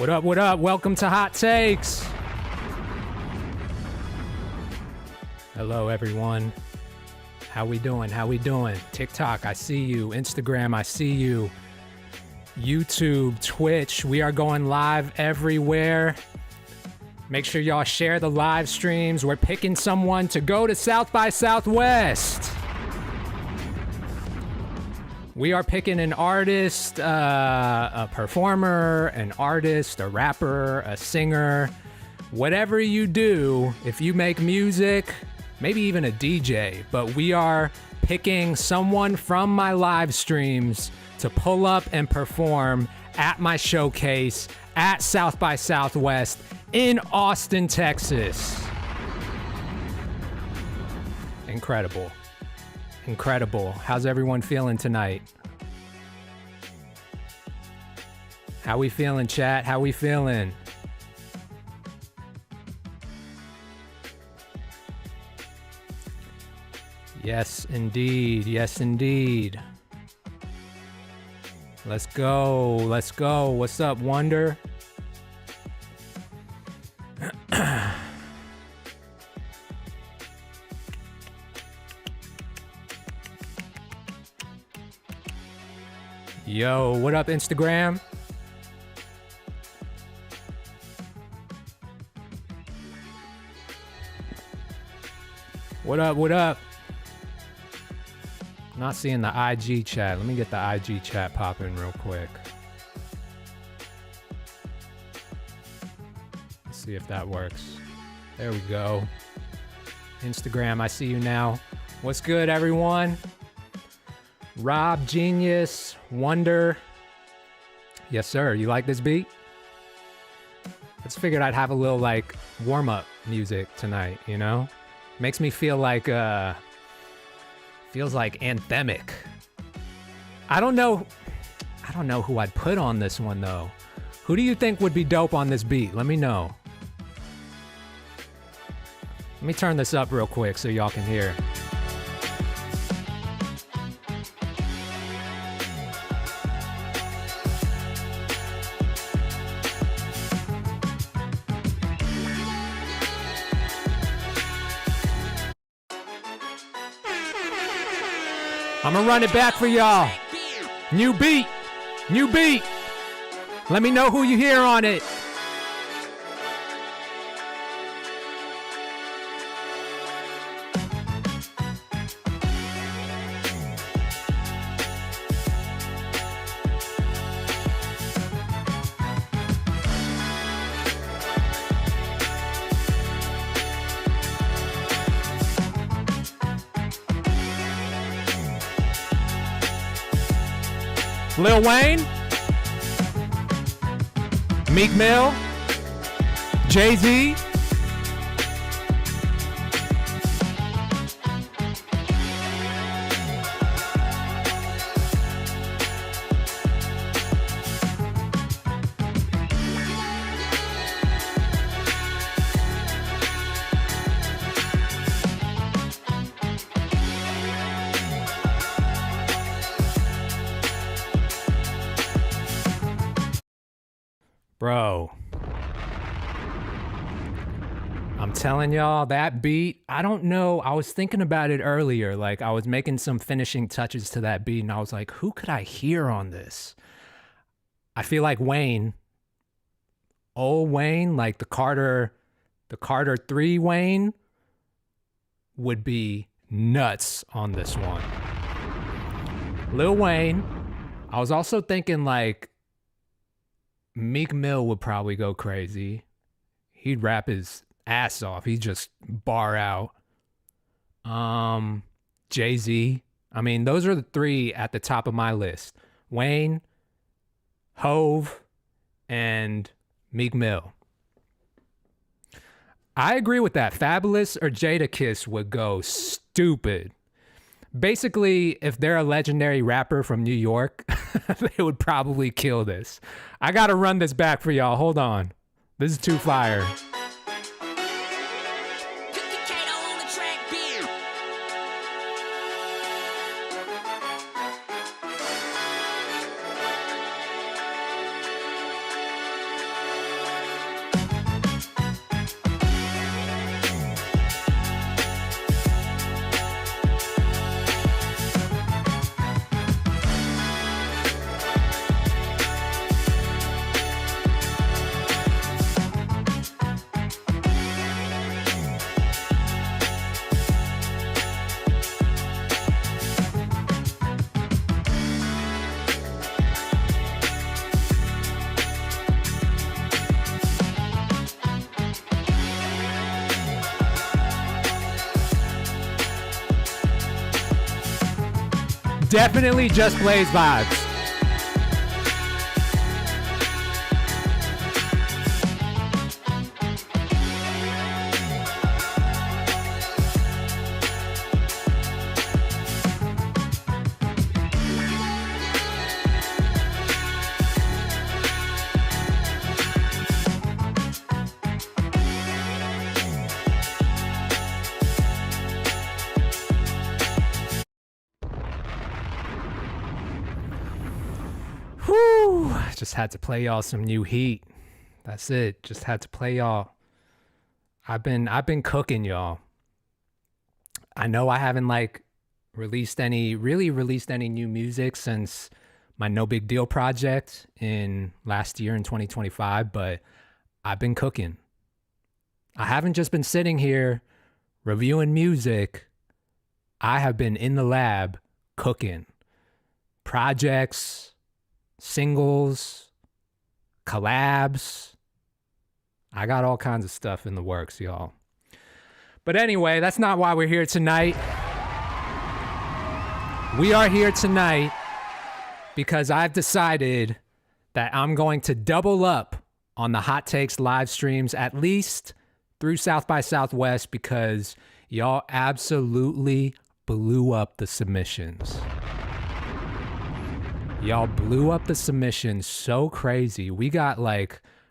What up, what up? Welcome to Hot Takes. Hello, everyone. How we doing? How we doing? TikTok, I see you. Instagram, I see you. YouTube, Twitch, we are going live everywhere. Make sure y'all share the live streams. We're picking someone to go to South by Southwest. We are picking an artist, a performer, an artist, a rapper, a singer. Whatever you do, if you make music, maybe even a DJ, but we are picking someone from my live streams to pull up and perform at my showcase at South by Southwest in Austin, Texas. Incredible. Incredible. How's everyone feeling tonight? How we feeling, chat? How we feeling? Yes, indeed. Yes, indeed. Let's go. Let's go. What's up, Wonder? Yo, what up, Instagram? What up, what up? Not seeing the IG chat. Let me get the IG chat popping real quick. Let's see if that works. There we go. Instagram, I see you now. What's good, everyone? Rob, Genius, Wonder. Yes, sir. You like this beat? I just figured I'd have a little, like, warm-up music tonight, you know? Makes me feel like, feels like anthemic. I don't know who I'd put on this one, though. Who do you think would be dope on this beat? Let me know. Let me turn this up real quick so y'all can hear. I'm gonna run it back for y'all. New beat. New beat. Let me know who you hear on it. Lil Wayne, Meek Mill, Jay-Z, bro. I'm telling y'all, that beat, I don't know. I was thinking about it earlier. Like, I was making some finishing touches to that beat, and I was like, who could I hear on this? I feel like Wayne, old Wayne, like the Carter 3 Wayne, would be nuts on this one. Lil Wayne. I was also thinking, like, Meek Mill would probably go crazy. He'd rap his ass off. He'd just bar out. Jay-Z. I mean, those are the three at the top of my list. Wayne, Hove, and Meek Mill. I agree with that. Fabulous or Jadakiss would go stupid. Basically, if they're a legendary rapper from New York, they would probably kill this. I gotta run this back for y'all. Hold on. This is too fire. Kato on the track, beer. definitely just plays vibes. Whew, just had to play y'all some new heat. That's it. Just had to play y'all. I've been cooking y'all. I know I haven't released any new music since my No Big Deal project in last year in 2025, but I've been cooking. I haven't just been sitting here reviewing music. I have been in the lab cooking. Projects, singles, collabs. I got all kinds of stuff in the works, y'all. But anyway, that's not why we're here tonight. We are here tonight because I've decided that I'm going to double up on the Hot Takes live streams, at least through South by Southwest, because y'all absolutely blew up the submissions. Y'all blew up the submissions so crazy. We got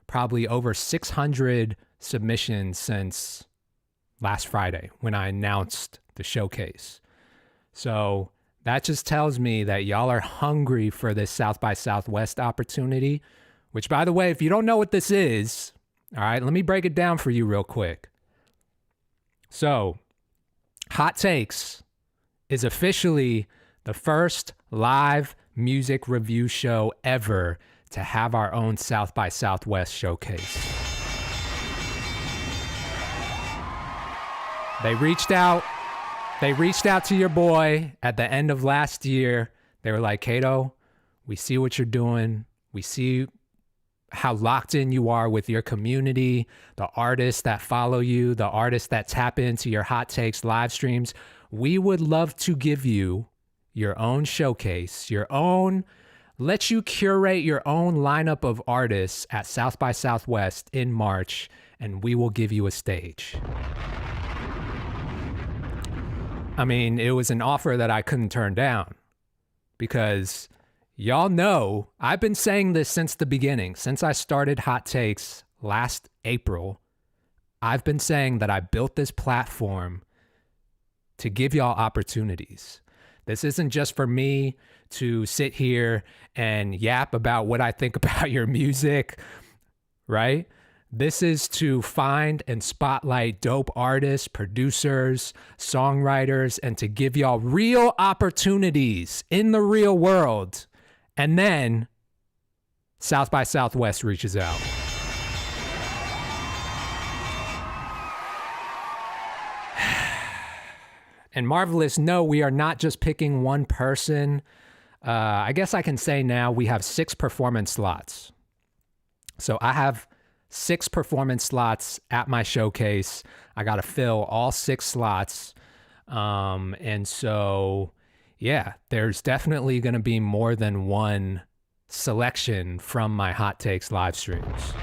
probably over 600 submissions since last Friday when I announced the showcase. So that just tells me that y'all are hungry for this South by Southwest opportunity, which, by the way, if you don't know what this is, all right, let me break it down for you real quick. So Hot Takes is officially the first live music review show ever to have our own South by Southwest showcase. They reached out to your boy at the end of last year. They were like, Kato, we see what you're doing. We see how locked in you are with your community, the artists that follow you, the artists that tap into your Hot Takes live streams. We would love to give you your own showcase, let you curate your own lineup of artists at South by Southwest in March, and we will give you a stage. I mean, it was an offer that I couldn't turn down because y'all know I've been saying this since the beginning. Since I started Hot Takes last April, I've been saying that I built this platform to give y'all opportunities. This isn't just for me to sit here and yap about what I think about your music, right? This is to find and spotlight dope artists, producers, songwriters, and to give y'all real opportunities in the real world. And then South by Southwest reaches out. And Marvelous, no, we are not just picking one person. I guess I can say now we have 6 performance slots. So I have 6 performance slots at my showcase. I got to fill all 6 slots. And so, yeah, there's definitely going to be more than one selection from my Hot Takes live streams.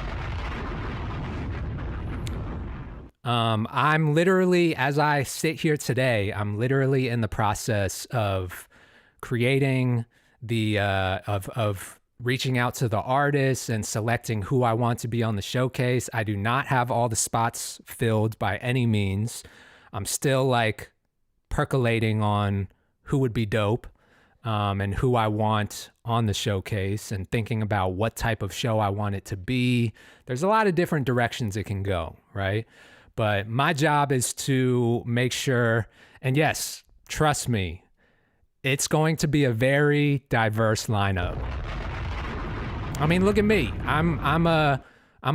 I'm literally, as I sit here today, I'm literally in the process of creating of reaching out to the artists and selecting who I want to be on the showcase. I do not have all the spots filled by any means. I'm still percolating on who would be dope, and who I want on the showcase, and thinking about what type of show I want it to be. There's a lot of different directions it can go, right? But my job is to make sure, and yes, trust me, it's going to be a very diverse lineup. I mean, look at me. I'm a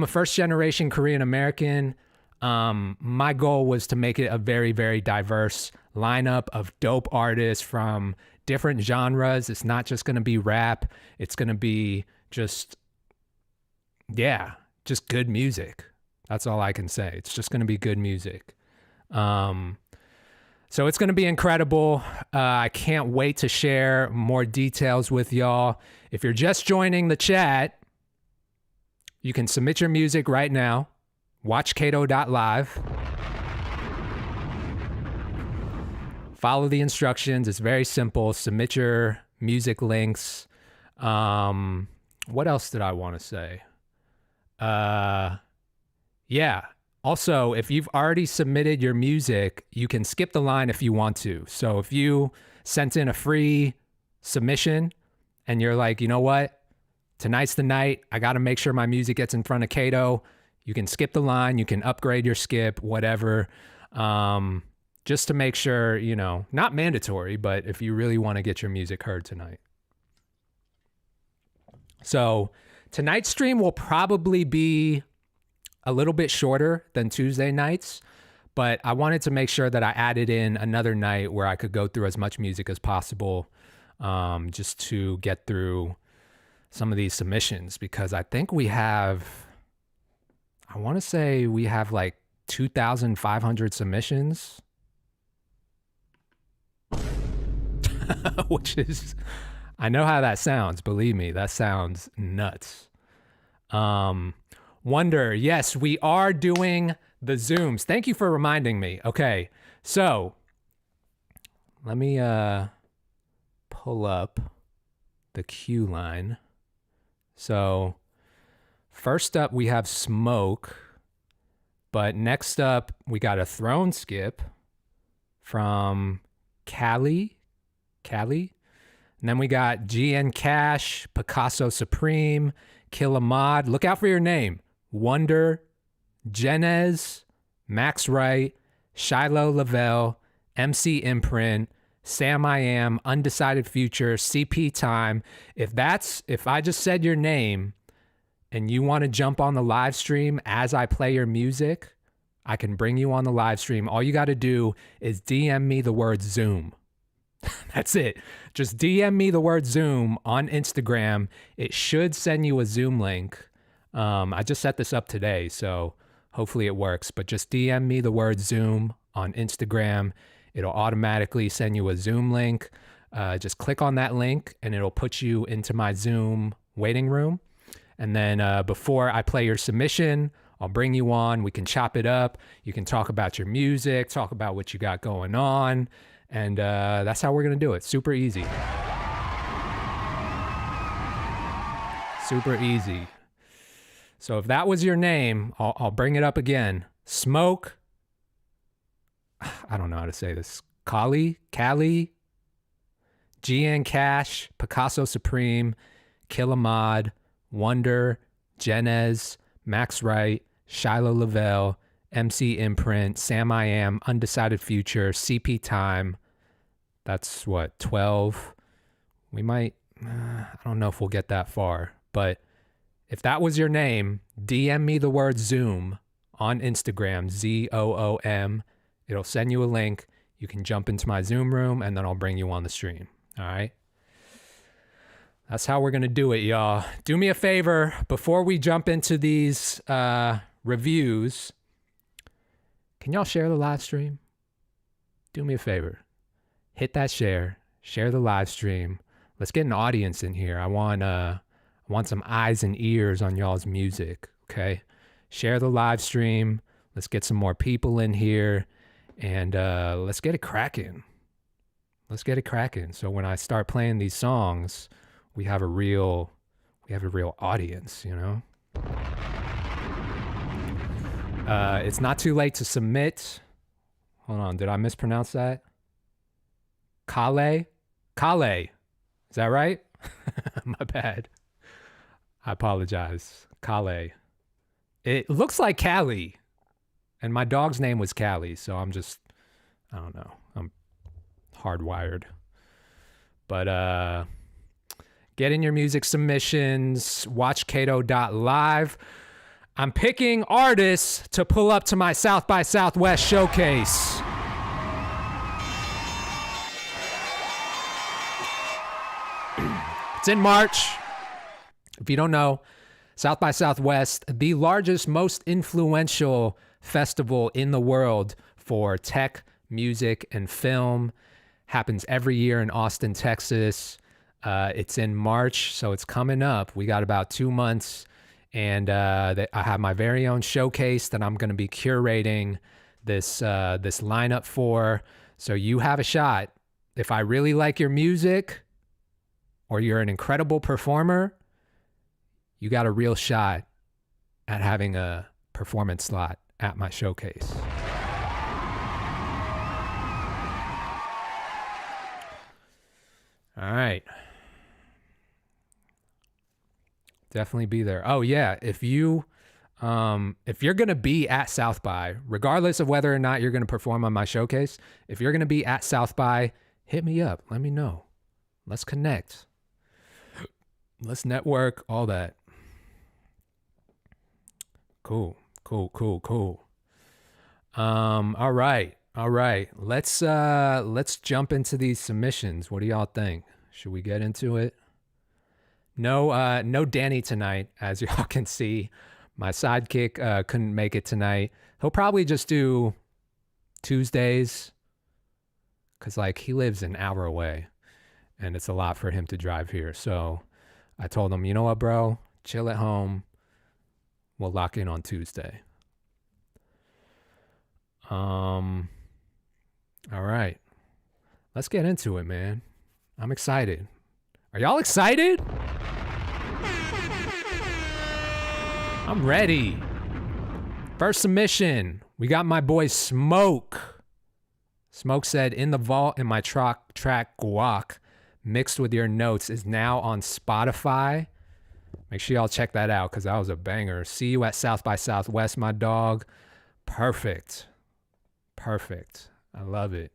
first generation Korean American. My goal was to make it a very, very diverse lineup of dope artists from different genres. It's not just going to be rap. It's going to be just good music. That's all I can say. It's just going to be good music. So it's going to be incredible. I can't wait to share more details with y'all. If you're just joining the chat, you can submit your music right now. Watch Kato.live. Follow the instructions. It's very simple. Submit your music links. What else did I want to say? Yeah. Also, if you've already submitted your music, you can skip the line if you want to. So if you sent in a free submission and you're like, you know what? Tonight's the night. I got to make sure my music gets in front of Kato. You can skip the line. You can upgrade your skip, whatever. Just to make sure, you know, not mandatory, but if you really want to get your music heard tonight. So tonight's stream will probably be a little bit shorter than Tuesday nights, but I wanted to make sure that I added in another night where I could go through as much music as possible, just to get through some of these submissions, because I think we have, I want to say we have like 2,500 submissions, which is, I know how that sounds. Believe me, that sounds nuts. Wonder, yes, we are doing the Zooms. Thank you for reminding me. Okay, so let me pull up the queue line. So first up, we have Smoke, but next up, we got a throne skip from Cali. And then we got GN Cash, Picasso Supreme, Kill Ahmad. Look out for your name. Wonder, Jenez, Max Wright, Shiloh Lavelle, MC Imprint, Sam I Am, Undecided Future, CP Time. If I just said your name and you want to jump on the live stream as I play your music, I can bring you on the live stream. All you got to do is DM me the word Zoom. That's it. Just DM me the word Zoom on Instagram. It should send you a Zoom link. I just set this up today, so hopefully it works. But just DM me the word Zoom on Instagram. It'll automatically send you a Zoom link. Just click on that link and it'll put you into my Zoom waiting room. And then before I play your submission, I'll bring you on. We can chop it up. You can talk about your music, talk about what you got going on. And that's how we're going to do it. Super easy. Super easy. So if that was your name, I'll bring it up again. Smoke. I don't know how to say this. Cali, GN Cash, Picasso Supreme, Kill Ahmad, Wonder, Jenez, Max Wright, Shiloh Lavelle, MC Imprint, Sam I Am, Undecided Future, CP Time. That's what, 12? We might, I don't know if we'll get that far, but if that was your name, DM me the word Zoom on Instagram, ZOOM. It'll send you a link. You can jump into my Zoom room and then I'll bring you on the stream. All right. That's how we're going to do it, y'all. Do me a favor before we jump into these reviews. Can y'all share the live stream? Do me a favor. Hit that share the live stream. Let's get an audience in here. I want some eyes and ears on y'all's music, okay? Share the live stream. Let's get some more people in here, and let's get it cracking. Let's get it cracking. So when I start playing these songs, we have a real audience, you know? It's not too late to submit. Hold on, did I mispronounce that? Kale? Is that right? My bad. I apologize. Kale. It looks like Callie. And my dog's name was Callie, so I don't know. I'm hardwired. But get in your music submissions. Watch Kato.live. I'm picking artists to pull up to my South by Southwest showcase. It's in March. If you don't know, South by Southwest, the largest, most influential festival in the world for tech, music, and film. Happens every year in Austin, Texas. It's in March, so it's coming up. We got about 2 months, and I have my very own showcase that I'm going to be curating this lineup for. So you have a shot. If I really like your music, or you're an incredible performer, you got a real shot at having a performance slot at my showcase. All right. Definitely be there. Oh yeah, if you're gonna be at South by, regardless of whether or not you're gonna perform on my showcase, if you're gonna be at South by, hit me up. Let me know. Let's connect. Let's network. All that. Cool. All right. Let's jump into these submissions. What do y'all think? Should we get into it? No Danny tonight, as y'all can see. My sidekick couldn't make it tonight. He'll probably just do Tuesdays, because like he lives an hour away and it's a lot for him to drive here. So I told him, you know what, bro? Chill at home. We'll lock in on Tuesday. All right. Let's get into it, man. I'm excited. Are y'all excited? I'm ready. First submission. We got my boy Smoke. Smoke said, in the vault in my track Guac, mixed with your notes, is now on Spotify. Make sure y'all check that out, because that was a banger. See you at South by Southwest, my dog. Perfect. I love it.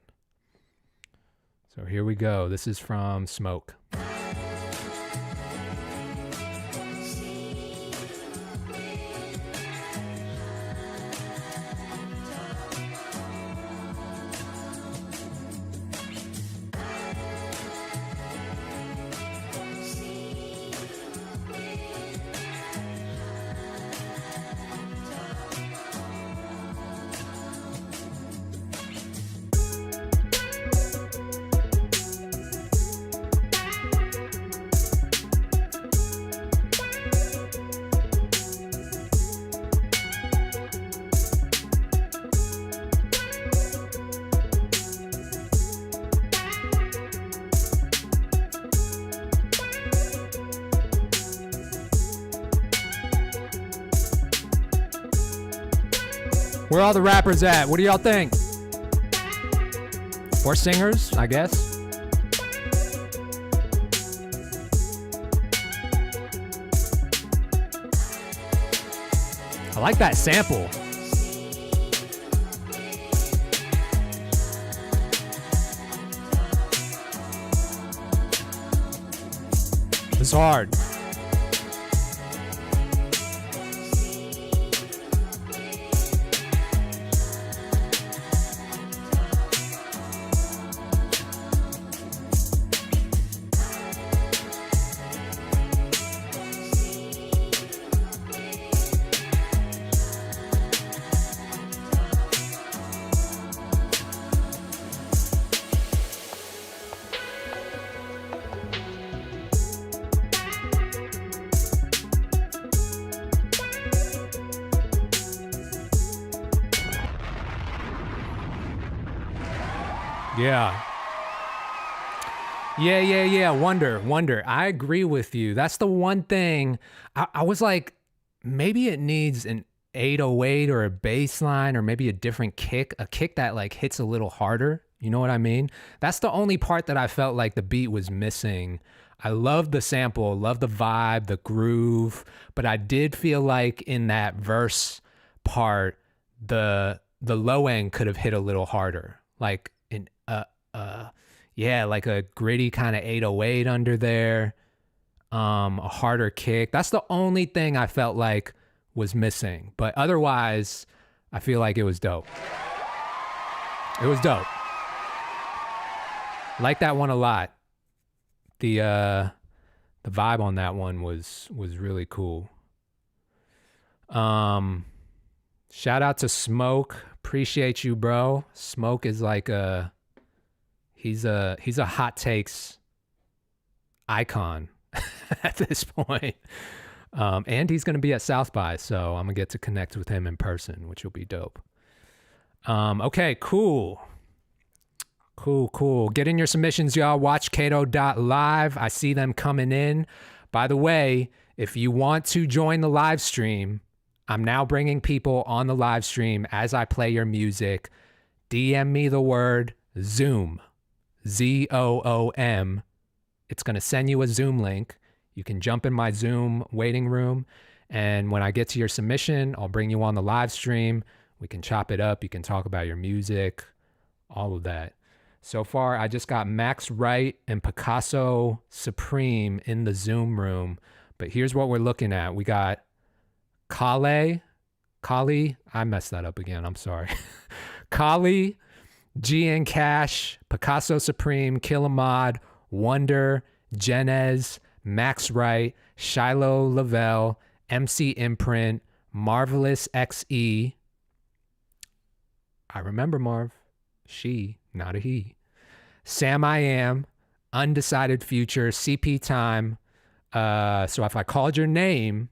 So here we go. This is from Smoke. Where are all the rappers at? What do y'all think? Or singers, I guess. I like that sample. It's hard. Yeah. Wonder. I agree with you. That's the one thing. I was like, maybe it needs an 808 or a bass line or maybe a different kick, a kick that like hits a little harder. You know what I mean? That's the only part that I felt like the beat was missing. I love the sample, love the vibe, the groove, but I did feel like in that verse part, the low end could have hit a little harder. Like like a gritty kind of 808 under there, a harder kick. That's the only thing I felt like was missing. But otherwise, I feel like it was dope. Like that one a lot. The vibe on that one was really cool. Shout out to Smoke. Appreciate you, bro. Smoke is like he's a hot takes icon at this point. And he's gonna be at South by, so I'm gonna get to connect with him in person, which will be dope. Okay, cool. Cool. Get in your submissions, y'all. Watch Kato.live. I see them coming in. By the way, if you want to join the live stream, I'm now bringing people on the live stream as I play your music. DM me the word Zoom, ZOOM. It's going to send you a Zoom link. You can jump in my Zoom waiting room. And when I get to your submission, I'll bring you on the live stream. We can chop it up. You can talk about your music, all of that. So far, I just got Max Wright and Picasso Supreme in the Zoom room. But here's what we're looking at. We got Kali, I messed that up again. I'm sorry. Kali, GN Cash, Picasso Supreme, Killamod, Wonder, Jenez, Max Wright, Shiloh Lavelle, MC Imprint, Marvelous XE. I remember Marv. She, not a he. Sam I Am, Undecided Future, CP Time. So if I called your name,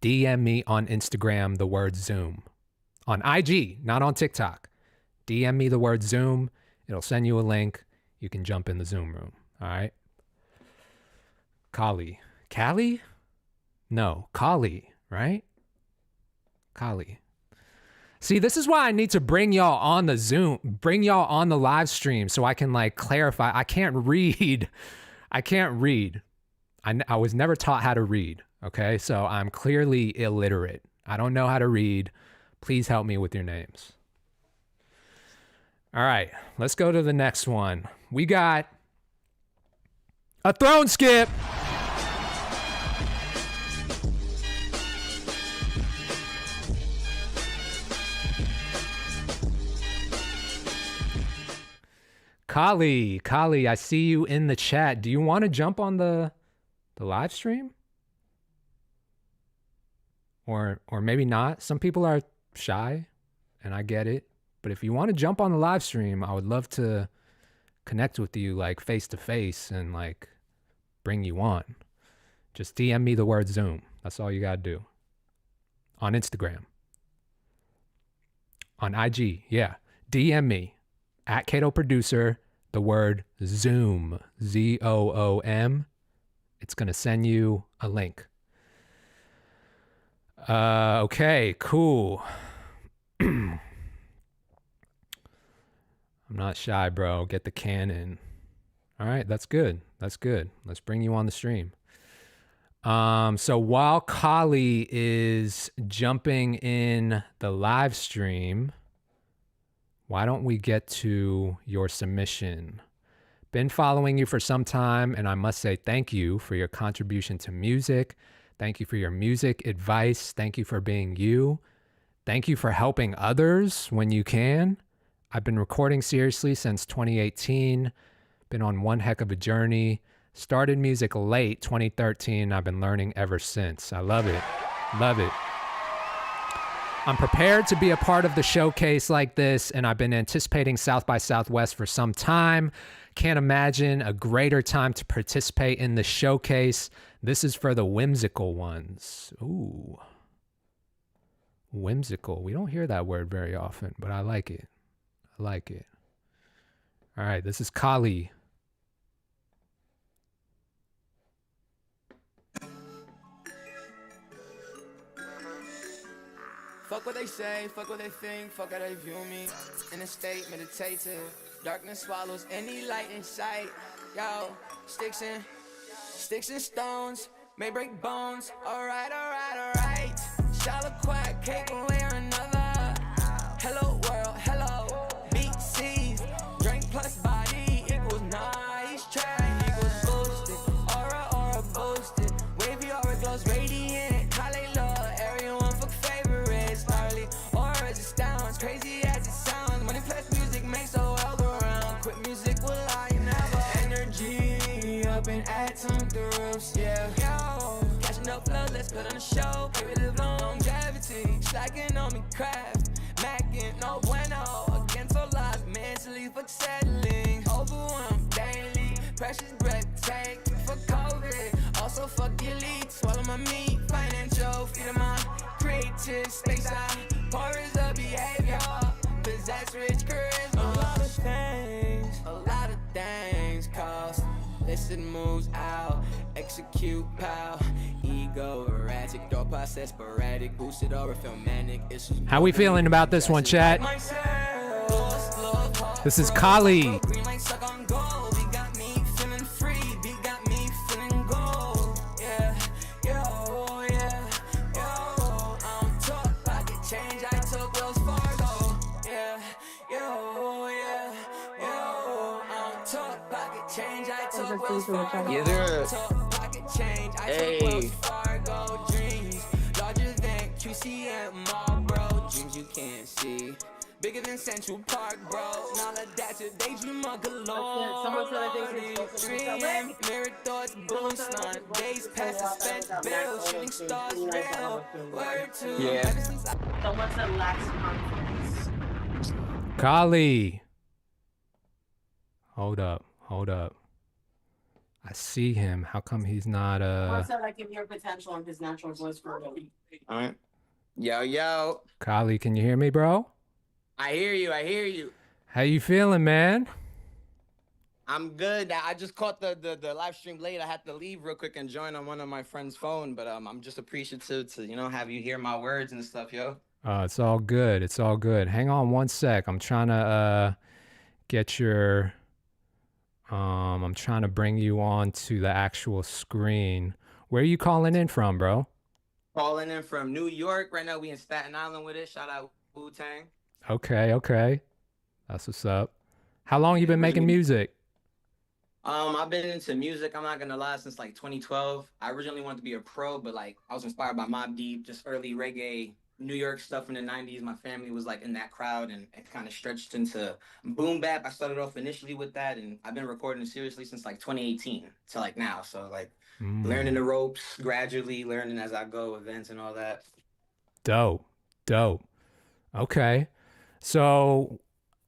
DM me on Instagram the word Zoom. On IG, not on TikTok. DM me the word Zoom. It'll send you a link. You can jump in the Zoom room. All right? Kali. No, Kali, right? Kali. See, this is why I need to bring y'all on the Zoom, bring y'all on the live stream so I can like clarify. I can't read. I was never taught how to read, okay? So I'm clearly illiterate. I don't know how to read. Please help me with your names. All right, let's go to the next one. We got a throne skip. Kali, I see you in the chat. Do you want to jump on the live stream? Or maybe not. Some people are shy, and I get it. But if you want to jump on the live stream, I would love to connect with you like face to face and like bring you on. Just DM me the word Zoom. That's all you got to do. On Instagram. On IG, yeah. DM me. At Kato Producer, the word Zoom, ZOOM. It's going to send you a link. Okay, cool. I'm not shy, bro. Get the cannon. All right, that's good. Let's bring you on the stream. So while Kali is jumping in the live stream, why don't we get to your submission? Been following you for some time, and I must say thank you for your contribution to music. Thank you for your music advice. Thank you for being you. Thank you for helping others when you can. I've been recording seriously since 2018. Been on one heck of a journey. Started music late 2013. I've been learning ever since. I love it. I'm prepared to be a part of the showcase like this, and I've been anticipating South by Southwest for some time. Can't imagine a greater time to participate in the showcase. This is for the whimsical ones. Ooh. Whimsical. We don't hear that word very often, but I like it. All right, this is Kali. Fuck what they say, fuck what they think, fuck how they view me. In a state meditative, darkness swallows any light in sight. Yo, sticks and stones may break bones. Alright. Shallow quack, cake one way or another. Hello world, hello. Beat seas, drink plus body equals nice. Track equals boosted, aura boosted. Wavy aura glows radiant. Hallelujah, area one for favorites. Gnarly aura astounds, crazy as it sounds. Money plus music makes the world go round. Quit music will lie never. Energy up and atom the roofs, yeah. Yo, catching up flow, let's put on a show. Give it a longevity, slacking on me craft. Mackin', no bueno. Against all odds, mentally for settling. Overwhelmed daily, precious breath take for COVID. Also fuck the elite, swallow my meat. Financial, feeding my creative space. I porous of behavior, possess rich charisma. A lot of things cost. Listen moves out, execute pow. Ego erratic, thought process sporadic, boosted or feel manic. How we feeling about this one, chat? This is Kali. Yeah, there. Hey. Larger than QCM, bro. Dreams you can't see. Bigger than Central Park, bro. Now that's a daydream of galore. Dream, mirror thoughts, balloon stunt. Days past suspense, bills, shooting stars, real. Word to Yeah. The ones that lacks confidence. Kali. Hold up. I see him. How come he's not Ones that like give your potential and his natural voice for a movie. All right. Yo. Kali, can you hear me, bro? I hear you. How you feeling, man? I'm good. I just caught the live stream late. I had to leave real quick and join on one of my friend's phone, but I'm just appreciative to have you hear my words and stuff, yo. It's all good. Hang on one sec. I'm trying to get your I'm trying to bring you on to the actual screen. Where are you calling in from, bro? Calling in from New York. Right now we in Staten Island with it. Shout out Wu-Tang. Okay. That's what's up. How long you been making music? I've been into music, I'm not gonna lie, since like 2012. I originally wanted to be a pro, but like I was inspired by Mobb Deep, just early reggae, New York stuff in the 90s. My family was like in that crowd, and it kind of stretched into boom bap. I started off initially with that, and I've been recording seriously since like 2018 to like now. So like learning the ropes, gradually learning as I go, events and all that. Dope. Okay. So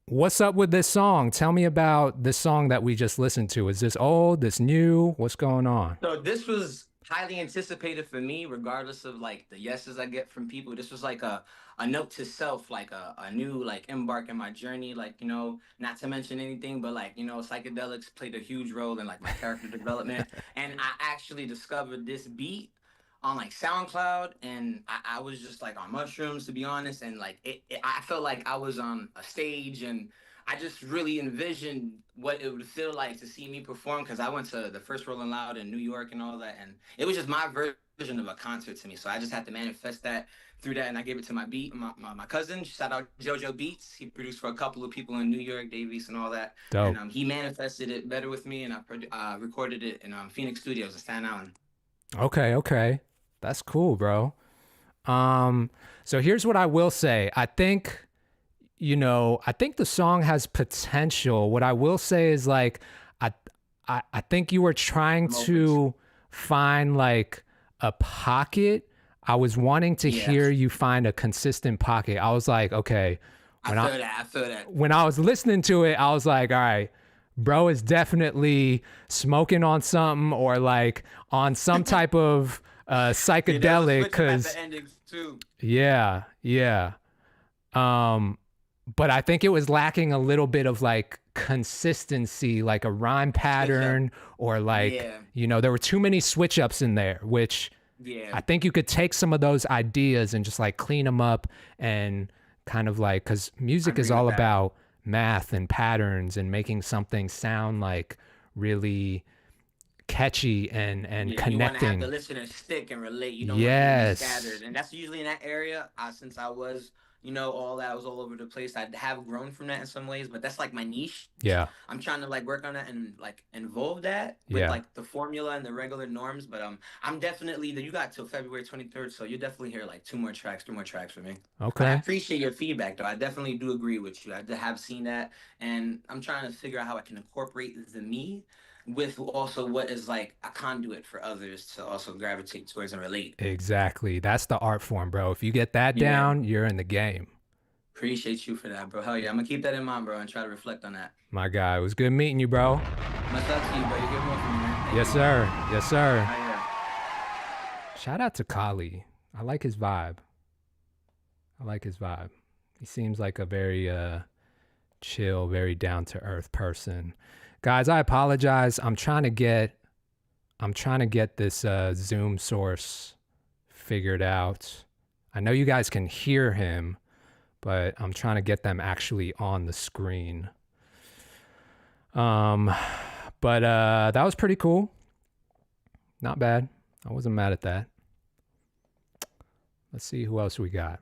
what's up with this song? Tell me about this song that we just listened to. Is this old? This new? What's going on? So this was highly anticipated for me, regardless of like the yeses I get from people. This was like a note to self, like a new like embark in my journey, like, not to mention anything, but like, psychedelics played a huge role in like my character development. And I actually discovered this beat on like SoundCloud, and I was just like on mushrooms, to be honest, and like I felt like I was on a stage, and I just really envisioned what it would feel like to see me perform, because I went to the first Rolling Loud in New York and all that, and it was just my version of a concert to me. So I just had to manifest that through that, and I gave it to my my cousin. Shout out JoJo Beats. He produced for a couple of people in New York, Davies and all that. Dope. And he manifested it better with me, and I recorded it in Phoenix Studios in Staten Island. Okay. That's cool, bro. So here's what I will say. I think the song has potential. What I will say is like, I think you were trying to find like a pocket. I was wanting to hear you find a consistent pocket. I was like, okay. I feel that. When I was listening to it, I was like, all right, bro is definitely smoking on something or like on some type of psychedelic, because but I think it was lacking a little bit of like consistency, like a rhyme pattern, or like there were too many switch ups in there, which I think you could take some of those ideas and just like clean them up, and kind of like, because music is all about math and patterns and making something sound like really catchy and connecting. You want to have the listener stick and relate. You don't want to be scattered, and that's usually in that area. Since I was, all that, I was all over the place. I have grown from that in some ways, but that's like my niche. Yeah, I'm trying to like work on that and like involve that with like the formula and the regular norms. But I'm definitely you got till February 23rd, so you definitely hear like 3 more tracks for me. Okay, but I appreciate your feedback though. I definitely do agree with you. I have seen that, and I'm trying to figure out how I can incorporate the me with also what is like a conduit for others to also gravitate towards and relate. Exactly. That's the art form, bro. If you get that down, you're in the game. Appreciate you for that, bro. Hell yeah, I'm gonna keep that in mind, bro, and try to reflect on that. My guy, it was good meeting you, bro. Much love to you, bro. You're getting more from me, man. Thank Yes, you. sir. Yes, sir. Right here. Shout out to Kali. I like his vibe. I like his vibe. He seems like a very chill, very down to earth person. Guys, I apologize. I'm trying to get this Zoom source figured out. I know you guys can hear him, but I'm trying to get them actually on the screen. But that was pretty cool. Not bad. I wasn't mad at that. Let's see who else we got.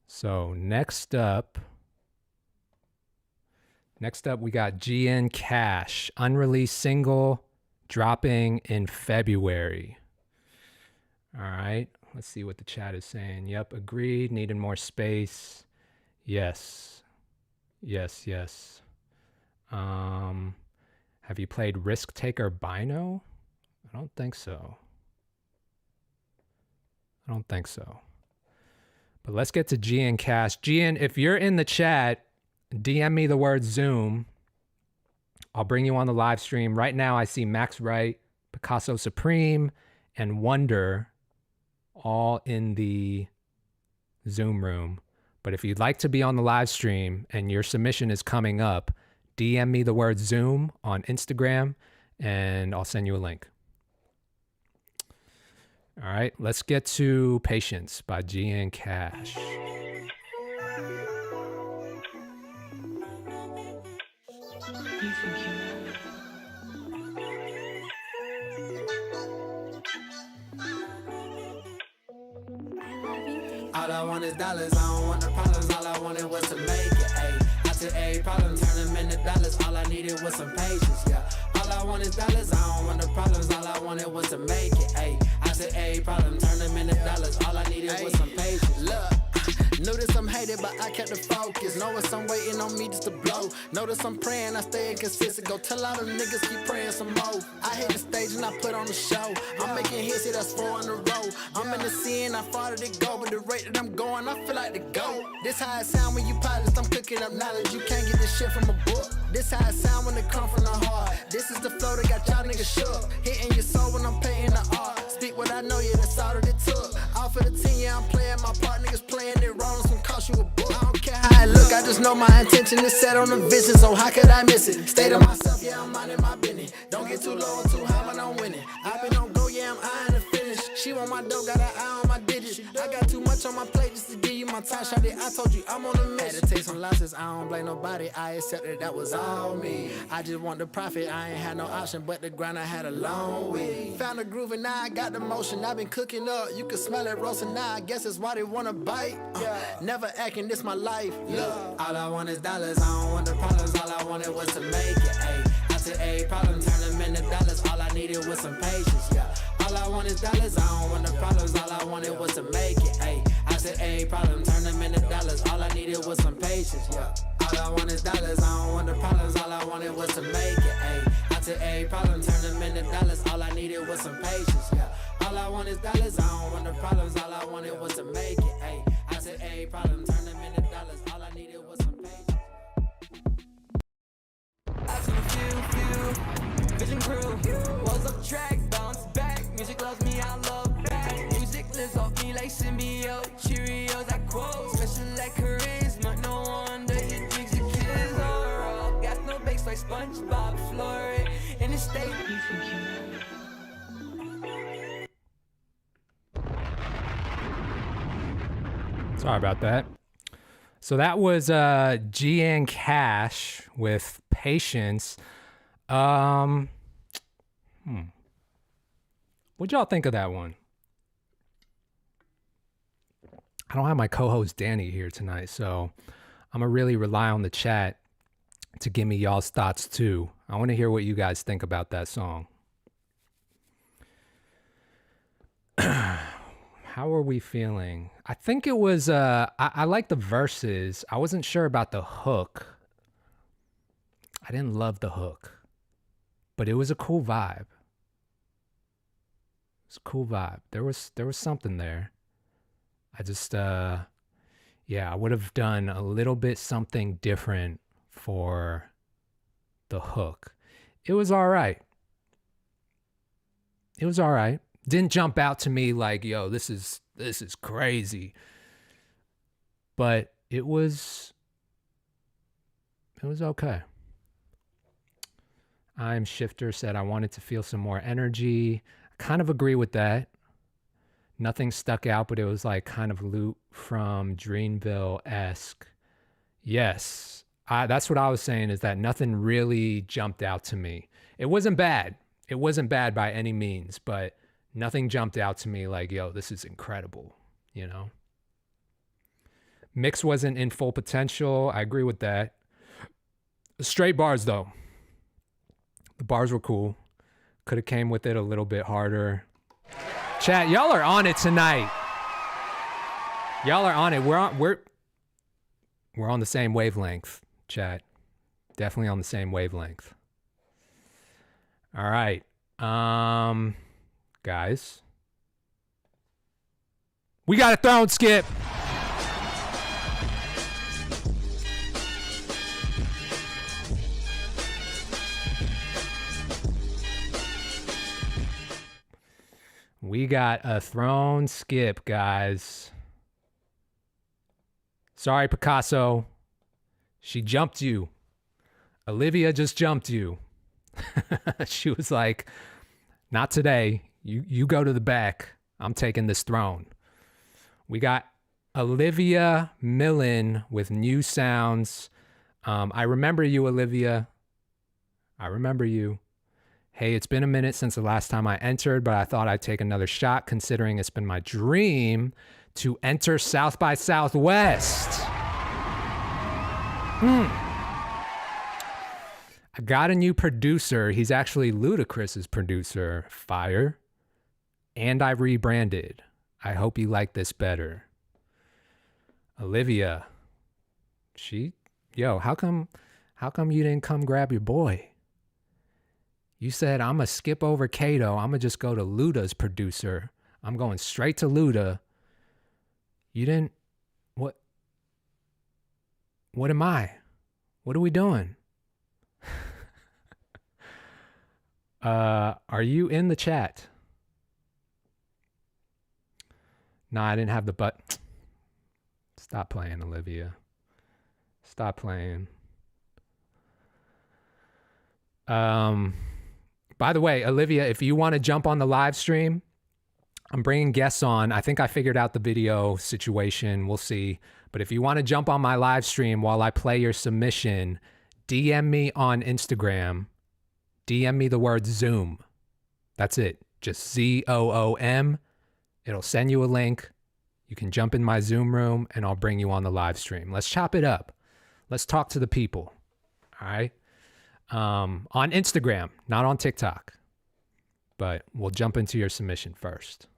So next up we got GN Cash, unreleased single dropping in February. All right, let's see what the chat is saying. Yep, agreed, needed more space. Yes. Have you played Risk Taker Bino? I don't think so. But let's get to GN Cash. GN, if you're in the chat, DM me the word Zoom. I'll bring you on the live stream. Right now, I see Max Wright, Picasso Supreme, and Wonder all in the Zoom room. But if you'd like to be on the live stream and your submission is coming up, DM me the word Zoom on Instagram, and I'll send you a link. All right, let's get to Patience by GN Cash. All I want is dollars, I don't want the problems, all I wanted was to make it, ayy. I took every problem, turn them into dollars, all I needed was some patience, yeah. All I want is dollars, I don't want the problems, all I wanted was to make it, ayy. I took every problem, turn them into dollars, all I needed was some patience. Look, notice I'm hated, but I kept the focus. Notice I'm waiting on me just to blow. Notice I'm praying, I stay consistent. Go tell all them niggas keep praying some more. I hit the stage and I put on the show. I'm making hits, yeah, that's 4 in a row. I'm in the scene, I fought it go, but the rate that I'm going, I feel like the GOAT. This how it sound when you pilots, I'm cooking up knowledge. You can't get this shit from a book. This how it sound when it come from the heart. This is the flow that got y'all niggas shook. Hitting your soul when I'm painting the art. Speak what I know, yeah, that's all that it took. All for the team, yeah, I'm playing my part. Niggas playing it wrong, it's gonna cost you a book. I don't care how I look, I just know my intention is set on the vision, so how could I miss it? Stay to myself, yeah, I'm minding my business. Don't get too low or too high, but I'm winning. I've been on go, yeah, I'm eyeing the finish. She want my dough, got her eye on my digits. I got too much on my plate just to give you my time. Shot it, I told you I'm on a mission. Had to take some losses, I don't blame nobody. I accepted that was all me. I just want the profit, I ain't had no option, but the grind I had a long week. Found a groove and now I got the motion. I've been cooking up, you can smell it roasting now. I guess it's why they wanna bite. Never acting, this my life. Look, all I want is dollars, I don't want the problems. All I wanted was to make it, ayy. I took every problem, turn them into dollars. All I needed was some patience, yeah. All I want is dollars, I don't want the problems. All I wanted was to make it, ayy. I took every problem, turn them into dollars. All I needed was some patience, yeah. All I want is dollars, I don't want the problems. All I wanted was to make it, ayy. I took every problem, turn them into dollars. All I needed was some patience, yeah. All I want is dollars, I don't want the problems. All I wanted was to make it, ayy. I took every problem, turn them into dollars. All I needed was some patience. I see the few, vision crew, walls up track, bounce back. Music loves me, I love back. Music lives off me like symbiote, Cheerios, I quote. Special like charisma, no wonder your drinks are killers all. Got no bakes like SpongeBob, Floyd, in the state. Sorry about that. So that was GN Cash with Patience. What'd y'all think of that one? I don't have my co-host Danny here tonight, so I'm gonna really rely on the chat to give me y'all's thoughts too. I want to hear what you guys think about that song. How are we feeling? I think it was, I like the verses. I wasn't sure about the hook. I didn't love the hook, but it was a cool vibe. It's a cool vibe. There was something there. I just, Yeah, I would have done a little bit something different for the hook. It was all right. It was all right. Didn't jump out to me like, yo, this is crazy. But it was okay. I'm Shifter said I wanted to feel some more energy. I kind of agree with that. Nothing stuck out, but it was like kind of Loot from Dreamville-esque. Yes, that's what I was saying, is that nothing really jumped out to me. It wasn't bad. It wasn't bad by any means, but nothing jumped out to me like, yo, this is incredible, you know? Mix wasn't in full potential. I agree with that. Straight bars, though. The bars were cool. Could have came with it a little bit harder. Chat, y'all are on it tonight. Y'all are on it. We're on the same wavelength, chat. Definitely on the same wavelength. All right. Guys. We got a throne skip. We got a throne skip, guys. Sorry, Picasso. She jumped you. Olivia just jumped you. She was like, not today. You go to the back. I'm taking this throne. We got Olivia Millen with New Sounds. I remember you, Olivia. I remember you. Hey, it's been a minute since the last time I entered, but I thought I'd take another shot considering it's been my dream to enter South by Southwest. I got a new producer. He's actually Ludacris's producer, Fire. And I rebranded. I hope you like this better. Olivia. How come you didn't come grab your boy? You said, I'm going to skip over Kato. I'm going to just go to Luda's producer. I'm going straight to Luda. You didn't... What am I? What are we doing? Are you in the chat? Nah, I didn't have the but. Stop playing, Olivia. Stop playing. By the way, Olivia, if you want to jump on the live stream, I'm bringing guests on. I think I figured out the video situation. We'll see. But if you want to jump on my live stream while I play your submission, DM me on Instagram. DM me the word Zoom. That's it. Just ZOOM. It'll send you a link. You can jump in my Zoom room and I'll bring you on the live stream. Let's chop it up. Let's talk to the people. All right? On Instagram, not on TikTok. But we'll jump into your submission first.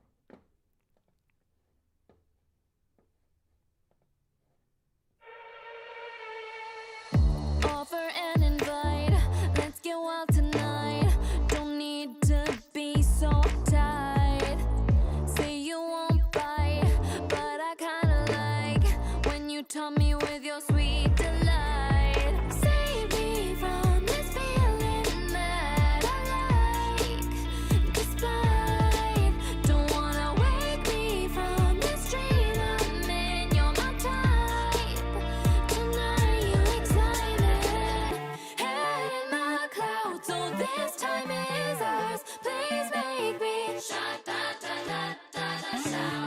Offer an invite. Let's get wild tonight. Don't need to be so tight. Say you won't bite, but I kinda like when you tell me with your sweet delight. Save me from this feeling that I like. Despite, don't wanna wake me from this dream I'm in. You're my type. Tonight you excited. Head in the clouds, so this time is ours. Please make me shine.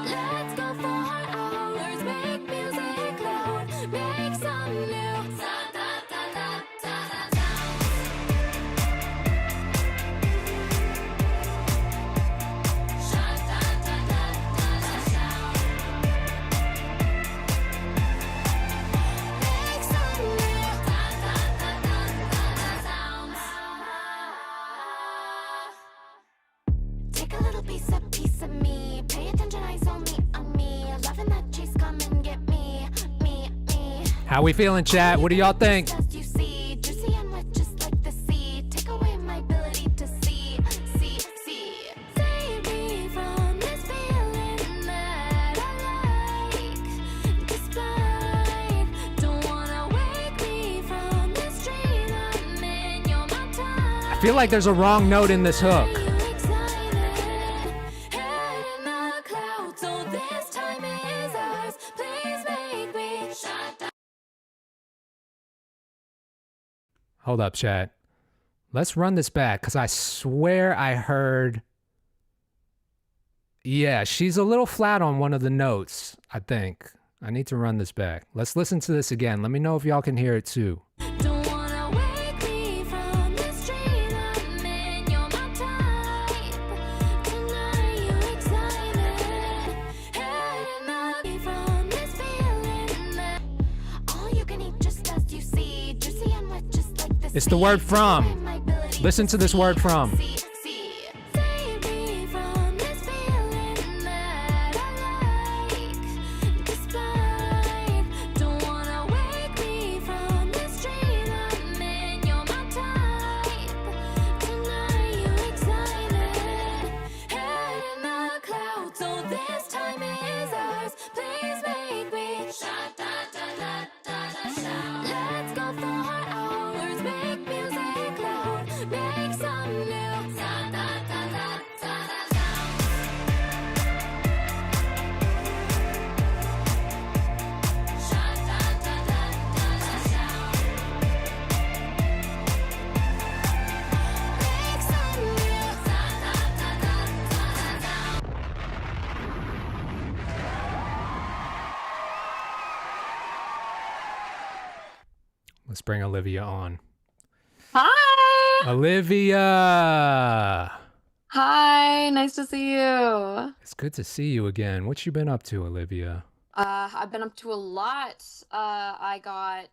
Let's go for hours. Make music loud. Make some new sounds. Make some new sounds. Take a little piece of me. Pay attention, eyes only on me. Loving that chase, come and get me. How we feeling, chat? What do y'all think? Just you see, juicy and wet, just like the sea. Take away my ability to see. Save me from this feeling that I like. Despite, I feel like there's a wrong note in this hook. Hold up, chat. Let's run this back because I swear I heard. Yeah, she's a little flat on one of the notes, I think. I need to run this back. Let's listen to this again. Let me know if y'all can hear it too. It's the word from. Listen to this word from. Let's bring Olivia on. Hi. Olivia. Hi. Nice to see you. It's good to see you again. What you been up to, Olivia? I've been up to a lot. I got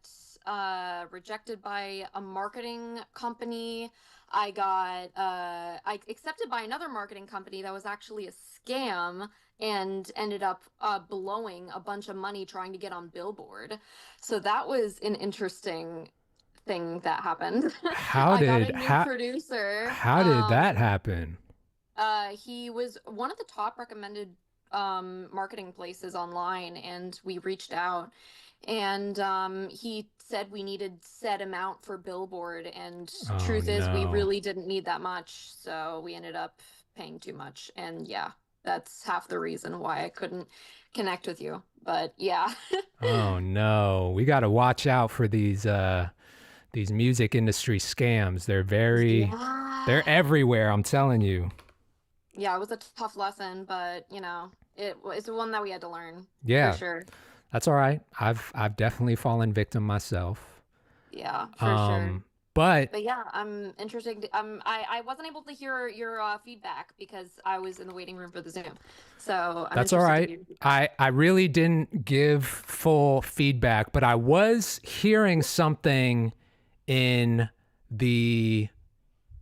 rejected by a marketing company. I got accepted by another marketing company that was actually a scam and ended up blowing a bunch of money trying to get on Billboard. So that was an interesting thing that happened. How did I got a new producer. How did that happen? He was one of the top recommended marketing places online, and we reached out, and he said we needed set amount for Billboard, and truth is we really didn't need that much, so we ended up paying too much, and yeah, that's half the reason why I couldn't connect with you, but yeah. Oh no, we got to watch out for these music industry scams. They're they're everywhere, I'm telling you. Yeah, it was a tough lesson, but you know, it's one that we had to learn. Yeah, for sure. That's all right. I've definitely fallen victim myself. Yeah, for sure. But yeah, I'm interested. I wasn't able to hear your feedback because I was in the waiting room for the Zoom. So that's all right. I really didn't give full feedback, but I was hearing something in the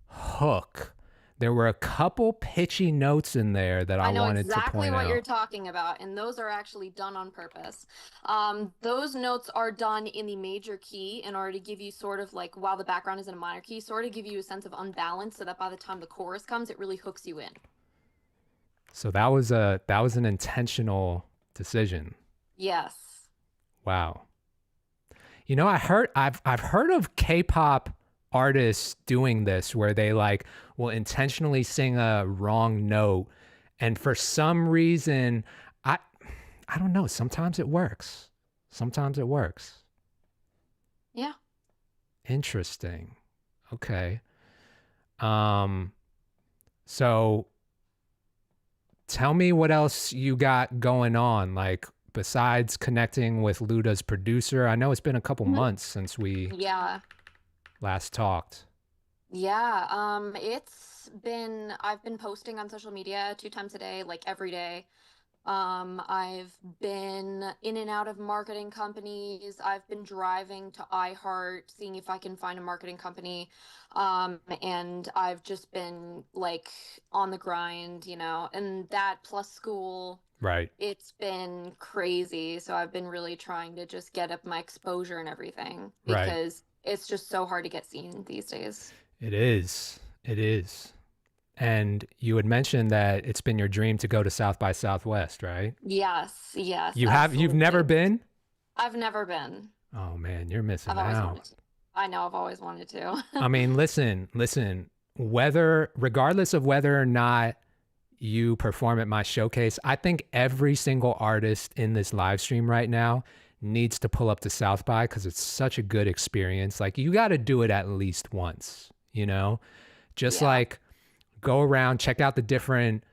hook. There were a couple pitchy notes in there that I wanted to point out. I know exactly what you're talking about, and those are actually done on purpose. Those notes are done in the major key in order to give you sort of like, while the background is in a minor key, sort of give you a sense of unbalance so that by the time the chorus comes, it really hooks you in. So that was an intentional decision. Yes. Wow. You know, I've heard of K-pop artists doing this where they like will intentionally sing a wrong note, and for some reason I don't know, sometimes it works. Yeah. Interesting. Okay. So tell me what else you got going on, like besides connecting with Luda's producer. I know it's been a couple months since we last talked. Yeah, I've been posting on social media 2 times a day, like every day. I've been in and out of marketing companies. I've been driving to iHeart, seeing if I can find a marketing company. And I've just been like on the grind, you know, and that plus school. Right. It's been crazy. So I've been really trying to just get up my exposure and everything because it's just so hard to get seen these days. It is. And you had mentioned that it's been your dream to go to South by Southwest, right? Yes. You've never been? I've never been. Oh man, you're missing I've always out. wanted to. I know, I've always wanted to. I mean, listen, regardless of whether or not you perform at my showcase, I think every single artist in this live stream right now needs to pull up to South by because it's such a good experience. Like, you got to do it at least once, you know? Just Yeah. like go around, check out the different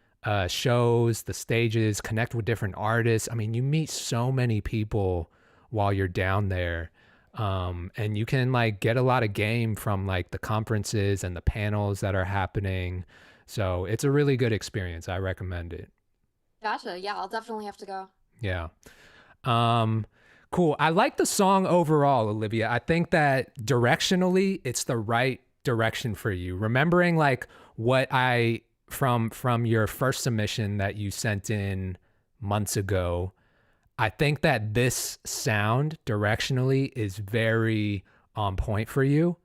shows, the stages, connect with different artists. I mean, you meet so many people while you're down there. And you can like get a lot of game from like the conferences and the panels that are happening. So it's a really good experience. I recommend it. Gotcha. Yeah, I'll definitely have to go. Yeah. Cool. I like the song overall, Olivia. I think that directionally it's the right direction for you. Remembering like what I from your first submission that you sent in months ago, I think that this sound directionally is very on point for you.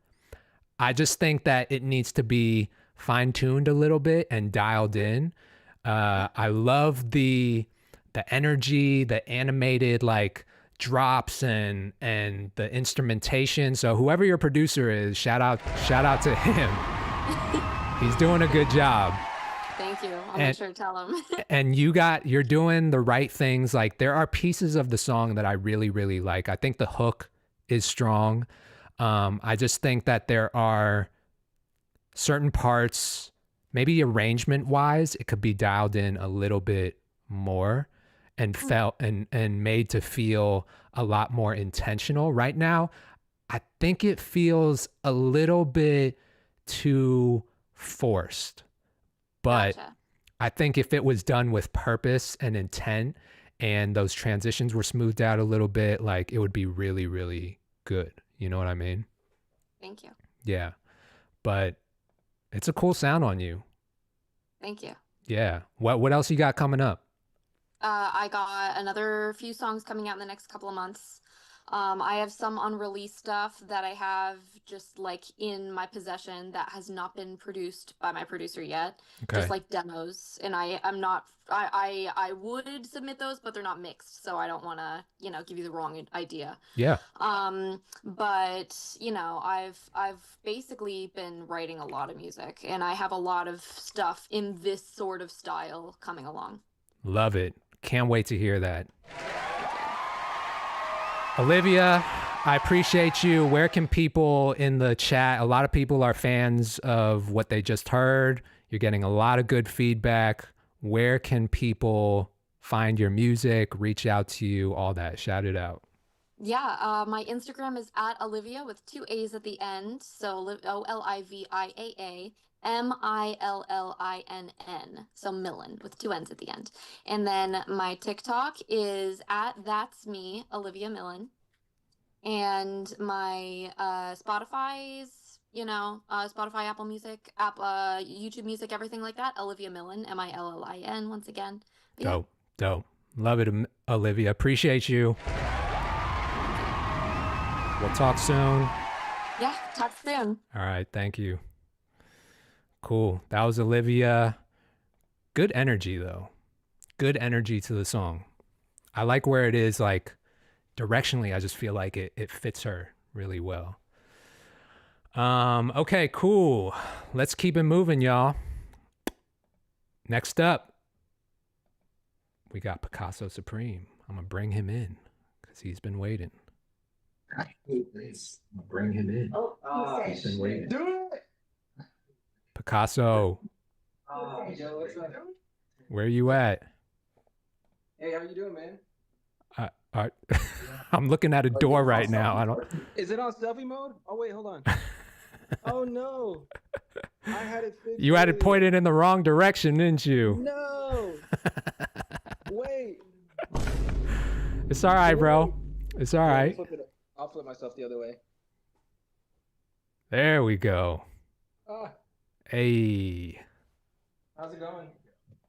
I just think that it needs to be fine-tuned a little bit and dialed in. I love the energy, the animated like drops and the instrumentation. So whoever your producer is, shout out to him. He's doing a good job. Thank you. I'll make sure to tell him. And you're doing the right things. Like, there are pieces of the song that I really, really like. I think the hook is strong. I just think that there are certain parts, maybe arrangement wise, it could be dialed in a little bit more and felt and made to feel a lot more intentional. Right now, I think it feels a little bit too forced. But Gotcha. I think if it was done with purpose and intent and those transitions were smoothed out a little bit, like, it would be really, really good. You know what I mean? Thank you. Yeah. But it's a cool sound on you. Thank you. Yeah. What else you got coming up? I got another few songs coming out in the next couple of months. I have some unreleased stuff that I have just like in my possession that has not been produced by my producer yet. Okay. Just like demos. And I would submit those, but they're not mixed, so I don't want to, give you the wrong idea. Yeah. But I've basically been writing a lot of music, and I have a lot of stuff in this sort of style coming along. Love it. Can't wait to hear that. Olivia, I appreciate you. Where can people in the chat? A lot of people are fans of what they just heard. You're getting a lot of good feedback. Where can people find your music, reach out to you, all that? Shout it out. Yeah, my Instagram is at Olivia with 2 A's at the end. So OLIVIAA MILLINN. So Millen with 2 N's at the end. And then my TikTok is at That's Me, Olivia Millen. And my Spotify's, Spotify, Apple Music, YouTube Music, everything like that, Olivia Millen, MILLIN once again. But Dope. Love it, Olivia. Appreciate you. We'll talk soon. Yeah, talk soon. All right. Thank you. Cool. That was Olivia. Good energy, though. Good energy to the song. I like where it is, like, directionally. I just feel like it fits her really well. Okay, cool. Let's keep it moving, y'all. Next up, we got Picasso Supreme. I'm going to bring him in because he's been waiting. I hate this. I'll bring him in. He's been waiting. Do it! Picasso, Yo, what's up? where you at? Hey, how you doing, man? I'm looking at a door right now. I don't. Is it on selfie mode? Oh, wait, hold on. Oh, no. I had it fixed. You had it earlier. pointed in the wrong direction, didn't you? No. Wait. It's all right, bro. It's all right. I'll flip myself the other way. There we go. Ah, Hey, how's it going?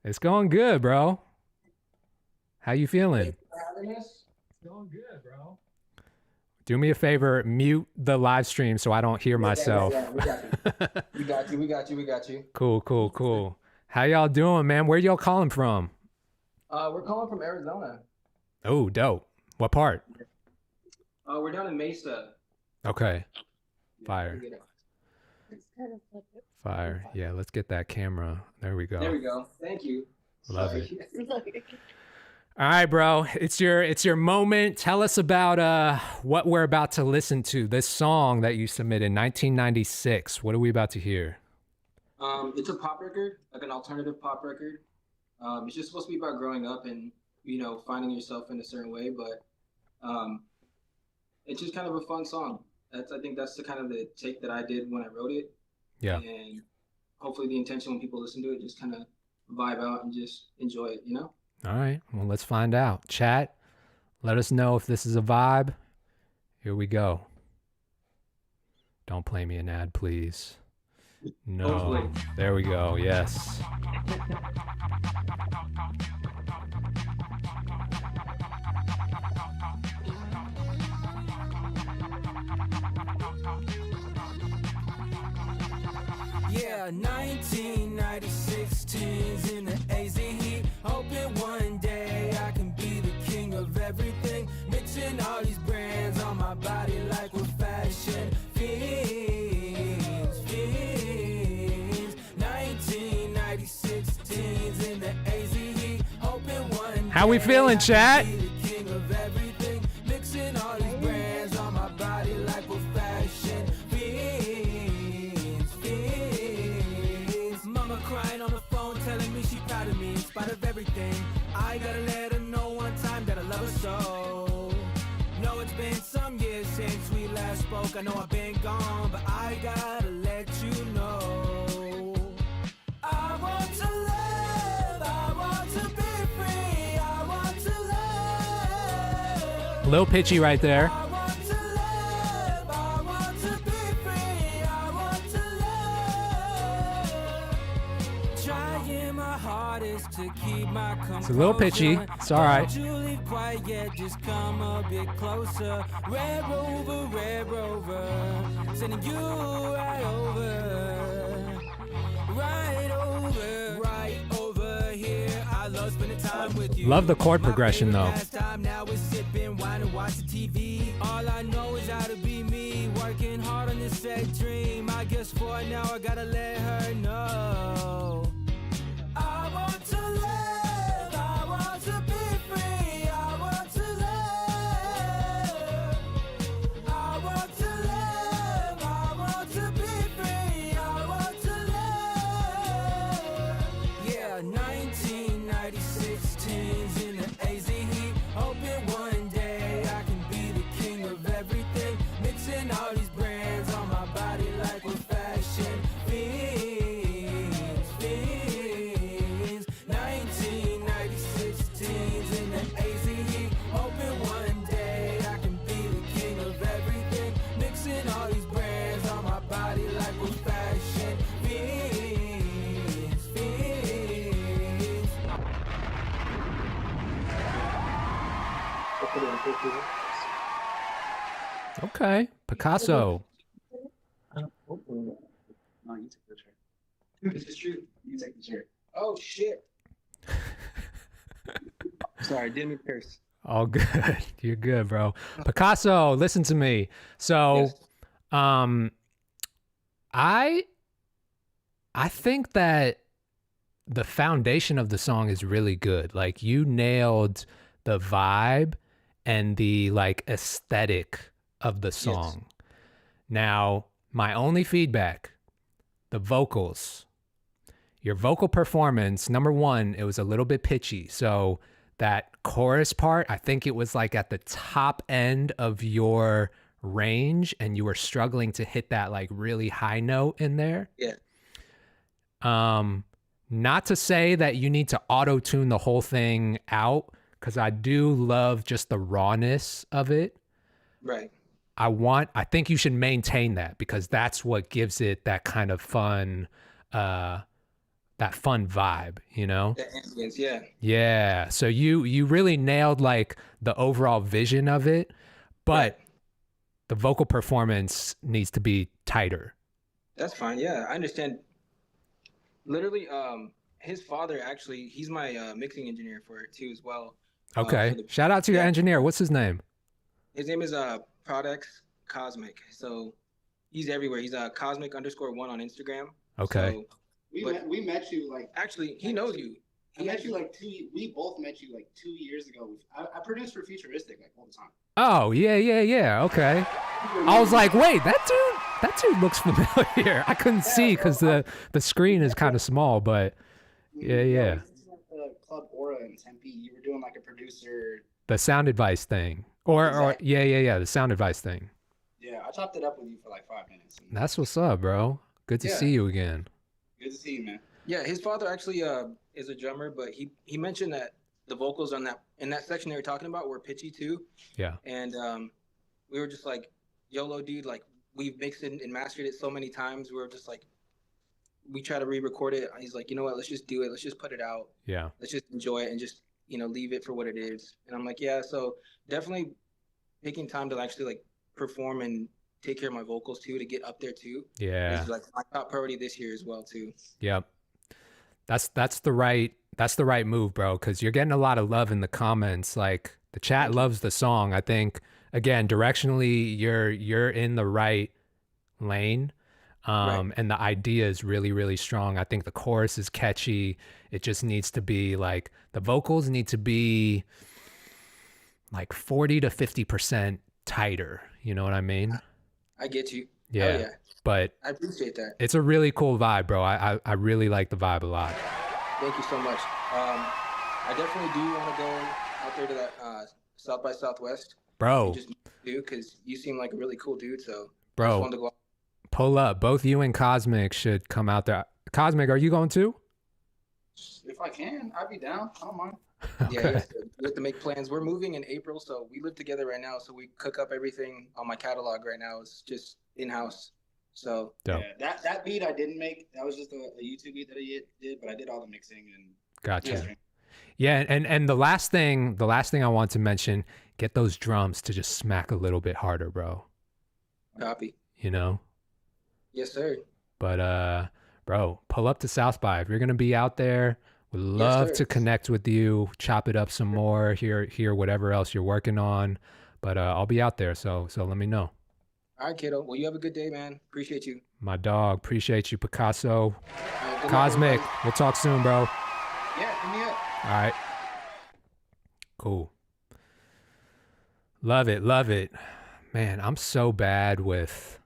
it's going good, bro. How you feeling? Having this? Going good, bro. Do me a favor, mute the live stream so I don't hear myself. Yeah, we got you. We got you. Cool. How y'all doing, man? Where y'all calling from? We're calling from Arizona. Oh, dope. What part? We're down in Mesa. Okay. Fire. Fire. Yeah, let's get that camera. There we go. There we go. Thank you. Love Sorry. it. All right, bro. It's your moment. Tell us about what we're about to listen to. This song that you submitted, 1996. What are we about to hear? It's a pop record, like an alternative pop record. It's just supposed to be about growing up and, you know, finding yourself in a certain way, but it's just kind of a fun song. I think that's the kind of the take that I did when I wrote it. Yeah. And hopefully the intention when people listen to it, just kind of vibe out and just enjoy it, you know? All right. Well, let's find out. Chat, let us know if this is a vibe. Here we go. Don't play me an ad, please. No. Hopefully. There we go. Yes. Yeah, 1996 teens in the AZ heat. Hoping one day I can be the king of everything. Mixing all these brands on my body like we're fashion fiends. 1996 teens in the AZ heat. Hoping one How we day feeling, I chat? can be the king of everything. Mixing all these brands on my body like we're fashion fiends. Mama crying on the phone telling me she proud of me in spite of everything. I gotta let her know one time that I love her so. Know it's been some years since we last spoke. I know I've been gone, but I gotta let you know. I want to live, I want to be free, I want to live. A little pitchy right there. I want to live, I want to be free, I want to live. Trying my hardest to keep my composure. It's a little pitchy. It's all right. Don't you leave quiet, just come a bit closer. Red Rover, sending you right over here. I love spending time with you. Love the chord My progression, favorite though. pastime now is sipping wine and watching TV. All I know is how to be me, working hard on this fake dream. I guess for now I gotta let her know. I want to live, I want to be free, I want to live. I want to live, I want to be free, I want to live. Yeah, 1996 teens in the AZ heat. Hoping one day I can be the king of everything. Mixing all these brands on my body like we're fashion fiends. 1996 teens in the AZ heat. Hoping one day I can be the king of everything. Mixing all these brands on my body like we're fashion fiends. Okay. Picasso. No, you take the chair. This is true. You take the chair. Oh, shit. Sorry, didn't mean to curse. All good. You're good, bro. Picasso, listen to me. So, Yes. I think that the foundation of the song is really good. Like, you nailed the vibe and the like aesthetic of the song. Now, my only feedback, the vocals. Your vocal performance, number one, it was a little bit pitchy. So that chorus part, I think it was like at the top end of your range and you were struggling to hit that like really high note in there. Yeah. Not to say that you need to auto-tune the whole thing out, because I do love just the rawness of it. Right. I think you should maintain that, because that's what gives it that kind of fun, that fun vibe, you know? The ambience, yeah. Yeah. So you really nailed like the overall vision of it, but Right. the vocal performance needs to be tighter. That's fine. Yeah, I understand. Literally, his father actually, he's my mixing engineer for it too as well. Okay. for the- Shout out to your yeah. engineer. What's his name? His name is Products Cosmic. So He's everywhere. He's Cosmic_1 on Instagram. Okay. So, we met you like actually he knows you. I met you like we both met you like 2 years ago. I produced for Futuristic like all the time. Oh, yeah. Okay. I was like, wait, that dude looks familiar. I couldn't see because the screen is kind of small, but yeah. The Club Aura in Tempe, you were doing like a producer. The sound advice thing. Or yeah, the sound advice thing. Yeah, I chopped it up with you for like 5 minutes. That's what's up, bro. Good to see you again. Good to see you, man. Yeah, his father actually is a drummer, but he mentioned that the vocals in that section they were talking about were pitchy too. Yeah. And we were just like, YOLO, dude, like we've mixed it and mastered it so many times. We were just like, we try to re-record it. He's like, you know what, let's just do it. Let's just put it out. Yeah. Let's just enjoy it and just, leave it for what it is. And I'm like, yeah, so definitely taking time to actually like perform and take care of my vocals too, to get up there too. Yeah. Is like my top priority this year as well too. Yep. That's the right move, bro, because you're getting a lot of love in the comments. Like the chat loves the song. I think again, directionally you're in the right lane. Right. And the idea is really, really strong. I think the chorus is catchy. It just needs to be like, the vocals need to be like 40 to 50% tighter. You know what I mean? I get you. Yeah. Yeah. But I appreciate that. it's a really cool vibe, bro. I really like the vibe a lot. Thank you so much. I definitely do want to go out there to that South by Southwest. Bro. Just do, because you seem like a really cool dude. So Bro. I just wanted to go. Pull up. Both you and Cosmic should come out there. Cosmic, are you going too? If I can, I'd be down. I don't mind. Okay. Yeah, we have to make plans. We're moving in April, so we live together right now. So we cook up everything on my catalog right now. It's just in-house. So Dope. Yeah, that beat I didn't make. That was just a YouTube beat that I did, but I did all the mixing and. Gotcha. Yeah, and the last thing I want to mention, get those drums to just smack a little bit harder, bro. Copy. You know? Yes, sir. But bro, pull up to South by. If you're gonna be out there, would love to connect with you, chop it up some more, hear whatever else you're working on. But I'll be out there, so let me know. All right, kiddo. Well, you have a good day, man. Appreciate you. My dog, appreciate you, Picasso. Good Cosmic, luck, we'll talk soon, bro. Yeah, hit me up. All right. Cool. Love it. Man, I'm so bad with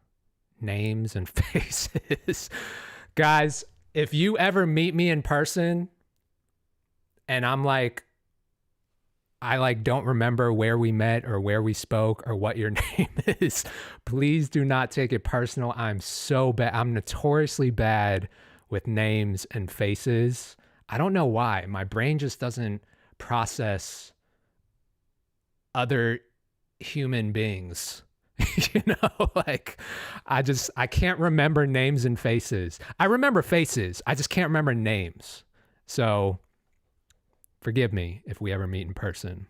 names and faces. Guys, if you ever meet me in person and I'm like, I like don't remember where we met or where we spoke or what your name is, please do not take it personal. I'm so bad. I'm notoriously bad with names and faces. I don't know why. My brain just doesn't process other human beings. You know, like I can't remember names and faces. I remember faces. I just can't remember names. So forgive me if we ever meet in person.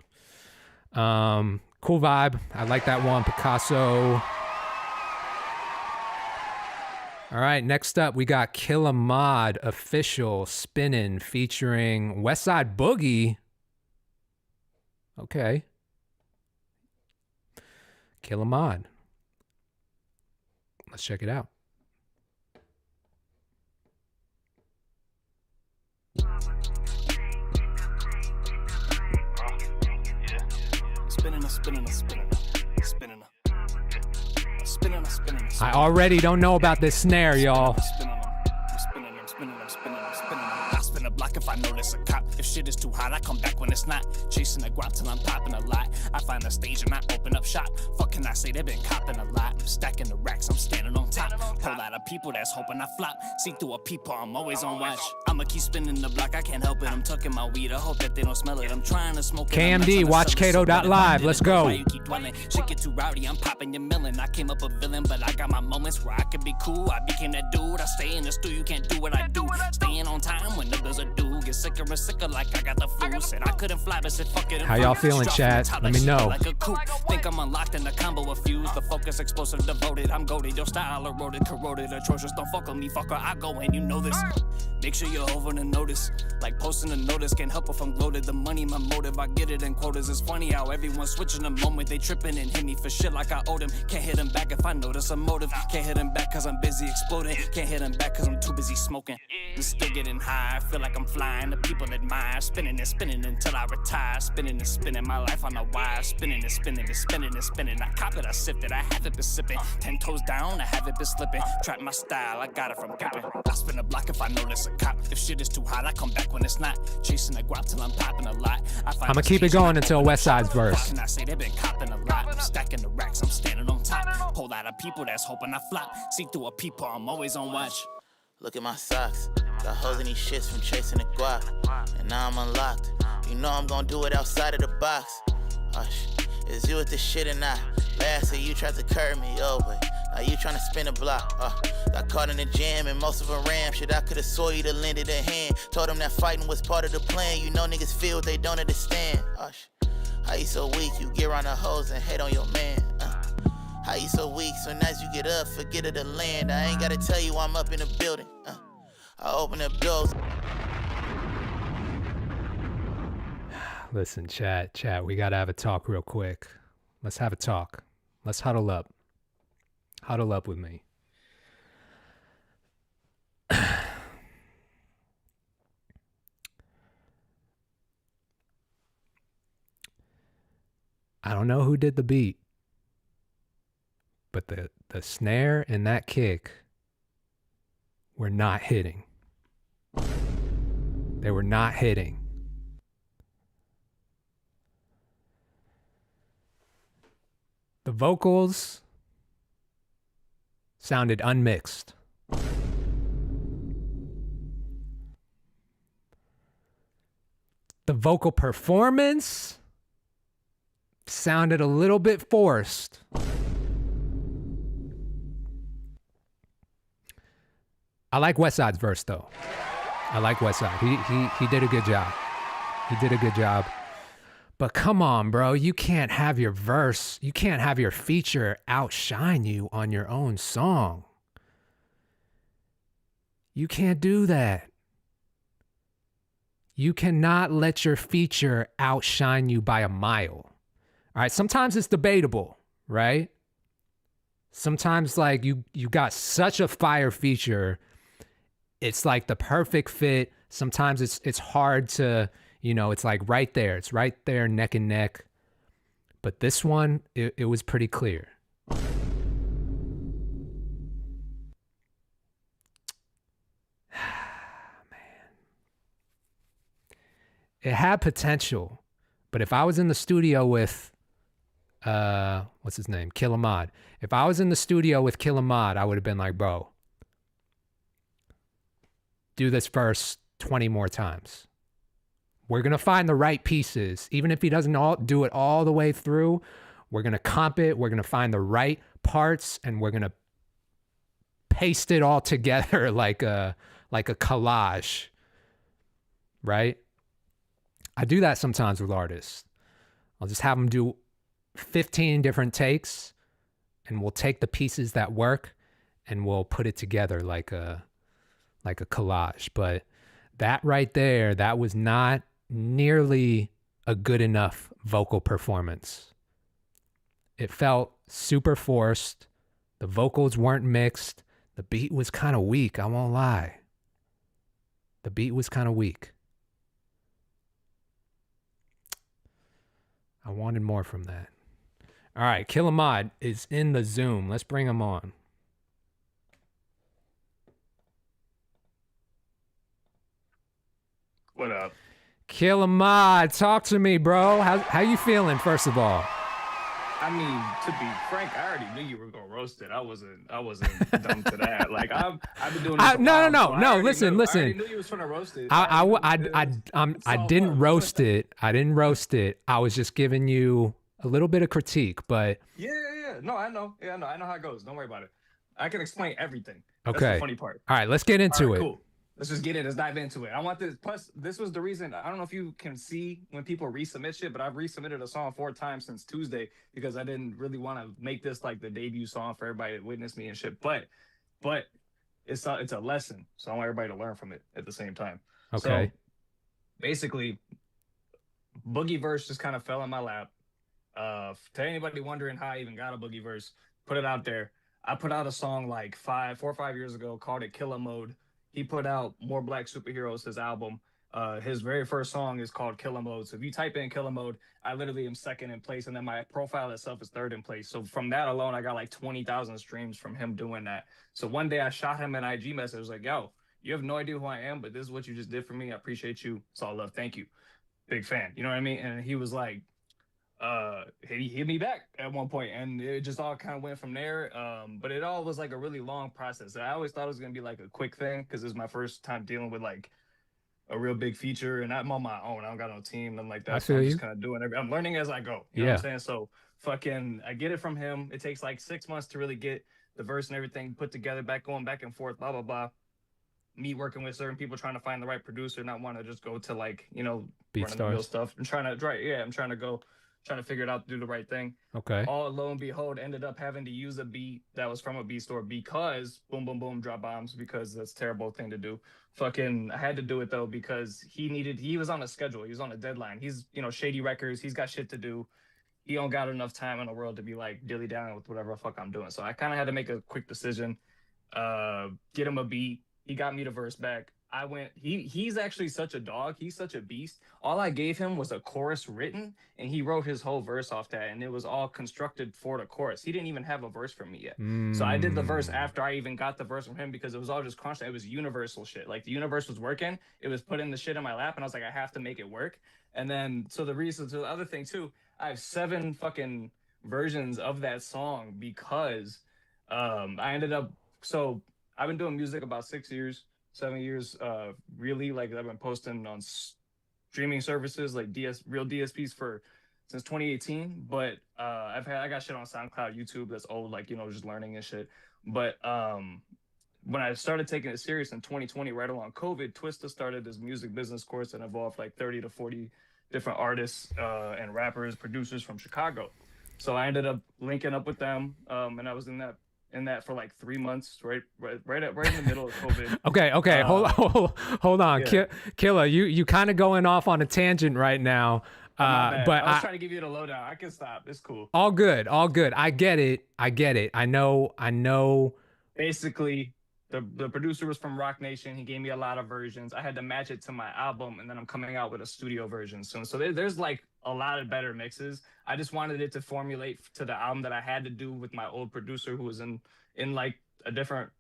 Cool vibe. I like that one, Picasso. All right, next up we got Kill a Mod official spinning featuring Westside Boogie. Okay. Kill a Mod. Let's check it out. I already don't know about this snare, y'all. I spin a block if I notice a cop. If shit is too hot, I come back when it's not. Chasing the guap till I'm popping a lot. I find a stage and I open up shop. Fuck can I say, they been copping a lot. I'm stacking the racks, I'm standing on top. Whole lot of people that's hoping I flop. See through a peephole, I'm always on watch. I'ma keep spinning the block, I can't help it. I'm tucking my weed, I hope that they don't smell it. I'm trying to smoke it. KMD, watch Kato.live. Let's go. Why you keep dwelling? Shit get too rowdy, I'm popping your millin'. I came up a villain, but I got my moments where I can be cool. I became that dude, I stay in the stew, you can't do what I do. Staying on time when niggas are due. Get sicker and sicker like I got the flu. Said I couldn't fly, but said fuck it. How y'all feeling, chat? Let me know. Like a coupe. Think I'm unlocked in the combo of fuse. The focus explosive devoted. I'm goaded. Your style eroded, corroded, atrocious. Don't fuck with me, fucker. I go and you know this. Make sure you're over the notice. Like posting a notice, can't help if I'm gloated. The money, my motive, I get it in quotas. It's funny how everyone's switching the moment. They tripping and hit me for shit like I owe them. Can't hit them back if I notice a motive. Can't hit them back cause I'm busy exploding. Can't hit them back cause I'm too busy smoking. I'm still getting high, I feel like I'm flying. The people admire, spinning and spinning until I retire. Spinning and spinning, my life on the wire. Spinning and spinning and spinning and spinning. I cop it, I sipped it, I haven't been sipping. 10 toes down, I haven't been slipping. Trap my style, I got it from capping. I spin a block if I notice a cop. If shit is too hot, I come back when it's not. Chasing the guap till I'm popping a lot. I'm gonna keep it going until West Side's verse. Can I say they've been copping a lot? I'm stacking the racks, I'm standing on top. Whole lot of people that's hoping I flop. See through a peephole, I'm always on watch. Look at my socks. Got hoes in these shits from chasing the guap. And now I'm unlocked. You know I'm gonna do it outside of the box. Hush, is you with this shit or not? Last year you tried to curb me, oh wait. Now you tryna spin a block. Got caught in the jam and most of them ram. Shit, I could've swore you'd have lended a hand. Told them that fighting was part of the plan. You know niggas feel what they don't understand. Hush, how you so weak? You get around the hoes and hate on your man. How you so weak? So as you get up, forget of the land. I ain't gotta tell you I'm up in the building. I open up doors. Listen, chat, we gotta have a talk real quick. Let's have a talk. Let's huddle up. Huddle up with me. I don't know who did the beat, but the snare and that kick were not hitting. They were not hitting. The vocals sounded unmixed. The vocal performance sounded a little bit forced. I like West Side's verse though. I like West Side. He did a good job. He did a good job. But come on, bro. You can't have your verse, you can't have your feature outshine you on your own song. You can't do that. You cannot let your feature outshine you by a mile. All right, sometimes it's debatable, right? Sometimes like you got such a fire feature, it's like the perfect fit. Sometimes it's hard to, you know, it's like right there. It's right there, neck and neck. But this one, it was pretty clear. It had potential, but if I was in the studio with, what's his name? Killamad. If I was in the studio with Killamad, I would have been like, bro, do this verse 20 more times. We're going to find the right pieces. Even if he doesn't do it all the way through, we're going to comp it. We're going to find the right parts and we're going to paste it all together like a collage, right? I do that sometimes with artists. I'll just have them do 15 different takes and we'll take the pieces that work and we'll put it together like a collage. But that right there, that was not nearly a good enough vocal performance. It felt super forced. The vocals weren't mixed. The beat was kind of weak, I won't lie. The beat was kind of weak. I wanted more from that. All right, Killamad is in the Zoom. Let's bring him on. What up? Killamad, talk to me, bro. How you feeling, first of all? I mean, to be frank, I already knew you were gonna roast it. I wasn't dumb to that. Like I've been doing this. No. Listen. I already knew you was trying to roast it. I didn't roast it. I didn't roast it. I was just giving you a little bit of critique, but Yeah. No, I know. Yeah, I know how it goes. Don't worry about it. I can explain everything. Okay. That's the funny part. All right, let's get into it. Cool. Let's just get in. Let's dive into it. I want this. Plus, this was the reason. I don't know if you can see when people resubmit shit, but I've resubmitted a song 4 times since Tuesday because I didn't really want to make this like the debut song for everybody to witness me and shit. But it's a lesson. So I want everybody to learn from it at the same time. Okay. So basically, Boogie verse just kind of fell in my lap. To anybody wondering how I even got a Boogie verse, put it out there. I put out a song like 4 or 5 years ago called it Killer Mode. He put out More Black Superheroes, his album. His very first song is called Killer Mode. So if you type in Killer Mode, I literally am second in place, and then my profile itself is third in place. So from that alone, I got like 20,000 streams from him doing that. So one day I shot him an IG message. I was like, yo, you have no idea who I am, but this is what you just did for me. I appreciate you. It's all love. Thank you. Big fan. You know what I mean? And he was like, he hit me back at one point, and it just all kind of went from there. But it all was like a really long process. I always thought it was gonna be like a quick thing because it was my first time dealing with like a real big feature, and I'm on my own. I don't got no team, nothing like that. I feel I'm you. just kind of doing I'm learning as I go. You know what I'm saying? So fucking, I get it from him. It takes like 6 months to really get the verse and everything put together, going back and forth, blah blah blah. Me working with certain people, trying to find the right producer, not want to just go to like, you know, BeatStars stuff and trying to figure it out, do the right thing. Okay. All lo and behold, ended up having to use a beat that was from a beat store because boom, boom, boom, drop bombs, because that's a terrible thing to do. Fucking, I had to do it though because he was on a schedule, he was on a deadline. He's, you know, Shady Records, he's got shit to do. He don't got enough time in the world to be like dilly down with whatever the fuck I'm doing. So I kind of had to make a quick decision, get him a beat. He got me the verse back. I went, he's actually such a dog. He's such a beast. All I gave him was a chorus written, and he wrote his whole verse off that, and it was all constructed for the chorus. He didn't even have a verse from me yet. So I did the verse after I even got the verse from him because it was all just crunched. It was universal shit. Like the universe was working. It was putting the shit in my lap, and I was like, I have to make it work. And then, so the other thing too, I have 7 fucking versions of that song because I ended up, so I've been doing music about 6 years. 7 years, really. Like I've been posting on streaming services like real DSPs since 2018. But I got shit on SoundCloud, YouTube that's old, like, you know, just learning and shit. But when I started taking it serious in 2020, right along COVID, Twista started this music business course that involved like 30 to 40 different artists and rappers, producers from Chicago. So I ended up linking up with them, and I was in that for like 3 months, right in the middle of COVID. Okay, hold on. Yeah. Killer, you kind of going off on a tangent right now. But I was trying to give you the lowdown. I can stop. It's cool. All good. I get it. I know. Basically, the producer was from Rock Nation. He gave me a lot of versions. I had to match it to my album, and then I'm coming out with a studio version soon. So there's like a lot of better mixes. I just wanted it to formulate to the album that I had to do with my old producer who was in like a different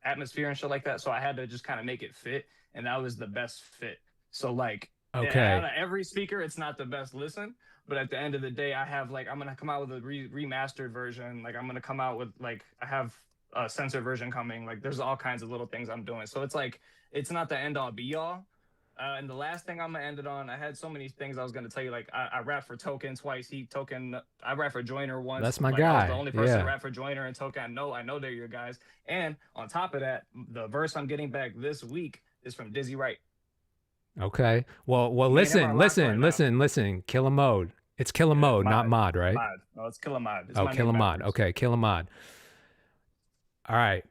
atmosphere and shit like that. So I had to just kind of make it fit, and that was the best fit. So like, out of every speaker, it's not the best listen, but at the end of the day, I have like, I'm gonna come out with a remastered version. Like I'm gonna come out with like, I have a censored version coming. Like there's all kinds of little things I'm doing. So it's like, it's not the end all be all. And the last thing I'm gonna end it on, I had so many things I was gonna tell you. Like I rapped for Token twice. I rapped for Joyner once. That's my like, guy. I was the only person to rap for Joyner and Token. I know they're your guys. And on top of that, the verse I'm getting back this week is from Dizzy Wright. Okay. Well, listen. Killer Mode. It's Killer Mode, not Mod, right? Mod. No, it's Killer Mod. It's Killer Mod. Okay, Killer Mod. All right.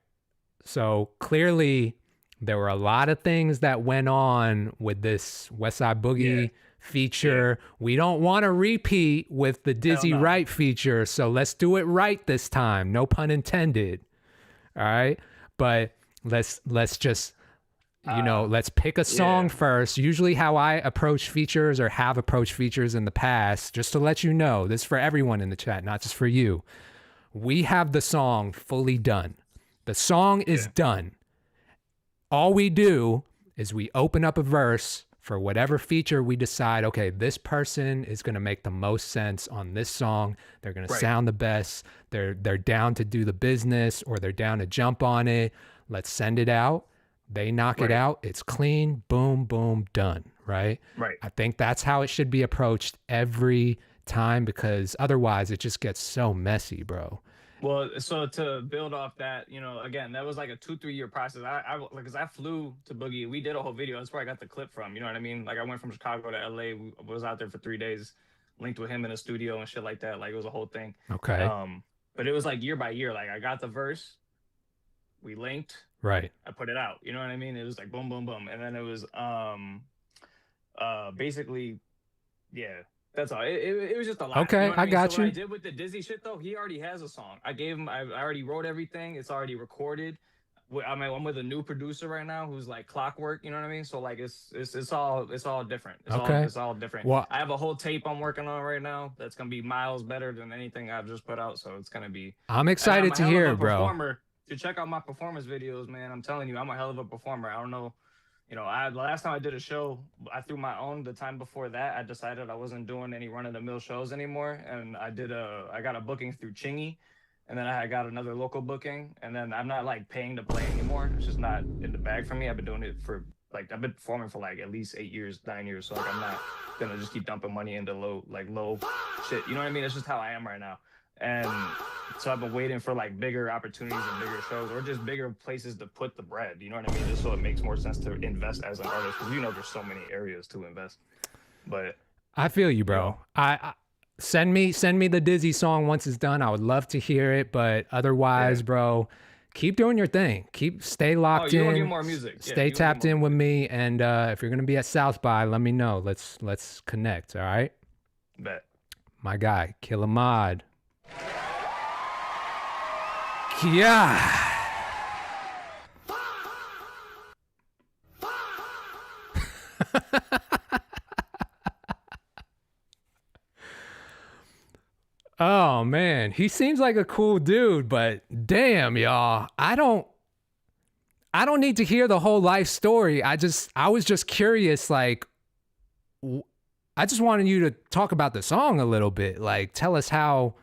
So clearly, there were a lot of things that went on with this Westside Boogie feature. We don't want to repeat with the Dizzy Wright feature, so let's do it right this time. No pun intended. All right, but let's just, let's pick a song first. Usually how I approach features or have approached features in the past, just to let you know, this is for everyone in the chat, not just for you. We have the song fully done. The song is done. All we do is we open up a verse for whatever feature we decide, okay, this person is going to make the most sense on this song. They're going to sound the best. They're down to do the business, or they're down to jump on it. Let's send it out. They knock it out. It's clean. Boom, boom, done. Right? Right. I think that's how it should be approached every time, because otherwise it just gets so messy, bro. Well, so to build off that, again, that was like a 2-3 year process. Because I flew to Boogie. We did a whole video. That's where I got the clip from. You know what I mean? Like I went from Chicago to LA. We was out there for 3 days, linked with him in a studio and shit like that. Like it was a whole thing. Okay. But it was like year by year. Like I got the verse, We linked. Right. I put it out. You know what I mean? It was like boom, boom, boom, and then it was basically, yeah. That's all. It was just a lot. Okay, You know what I mean? got So what you. I did with the Dizzy shit though, he already has a song. I gave him. I already wrote everything. It's already recorded. I mean, I'm with a new producer right now who's like clockwork. You know what I mean? So like it's all different. It's all different. Well, I have a whole tape I'm working on right now that's gonna be miles better than anything I've just put out. So it's gonna be. I'm excited to hear it, bro. Performer. To check out my performance videos, man. I'm telling you, I'm a hell of a performer. I don't know. You know, the last time I did a show, I threw my own. The time before that, I decided I wasn't doing any run-of-the-mill shows anymore, and I got a booking through Chingy, and then I got another local booking, and then I'm not like paying to play anymore. It's just not in the bag for me. I've been doing it for like I've been performing for like at least 8 years, 9 years. So like I'm not gonna just keep dumping money into low shit. You know what I mean? It's just how I am right now. And so I've been waiting for like bigger opportunities and bigger shows or just bigger places to put the bread. You know what I mean? Just so it makes more sense to invest as an artist because you know there's so many areas to invest. But I feel you, bro. You know, I send me the Dizzy song once it's done. I would love to hear it, but otherwise, bro, keep doing your thing. Stay locked you in. want to get more music? Stay tapped in with me, and if you're gonna be at South by, let me know. Let's connect. All right. Bet. My guy, Killer Mod. Yeah. Oh man, he seems like a cool dude, but damn, y'all, I don't need to hear the whole life story. I was just curious, like, I just wanted you to talk about the song a little bit, like tell us how.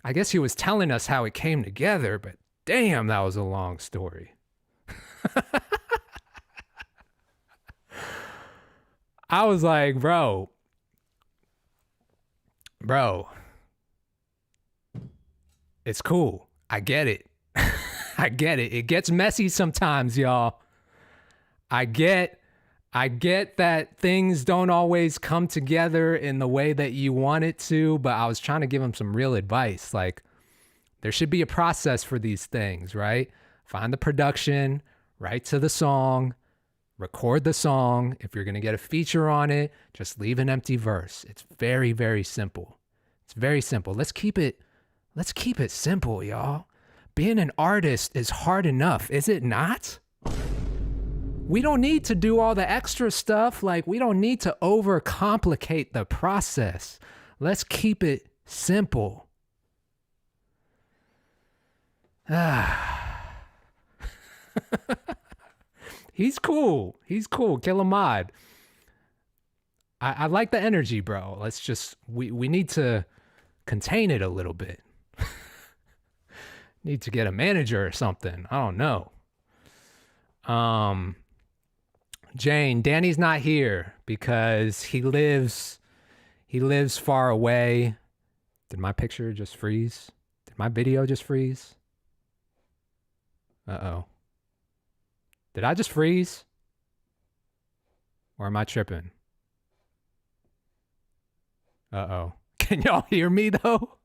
I guess he was telling us how it came together, but damn, that was a long story. I was like, bro, it's cool. I get it. I get it. It gets messy sometimes, y'all. I get that things don't always come together in the way that you want it to, but I was trying to give him some real advice. Like, there should be a process for these things, right? Find the production, write to the song, record the song. If you're going to get a feature on it, just leave an empty verse. It's very, very simple. It's very simple. Let's keep it simple, y'all. Being an artist is hard enough, is it not? We don't need to do all the extra stuff. Like, we don't need to overcomplicate the process. Let's keep it simple. He's cool. Killer Mod. I like the energy, bro. Let's just, we need to contain it a little bit. Need to get a manager or something. I don't know. Jane, Danny's not here because he lives far away. Did my picture just freeze? Did my video just freeze? Uh-oh. Did I just freeze? Or am I tripping? Uh-oh. Can y'all hear me though?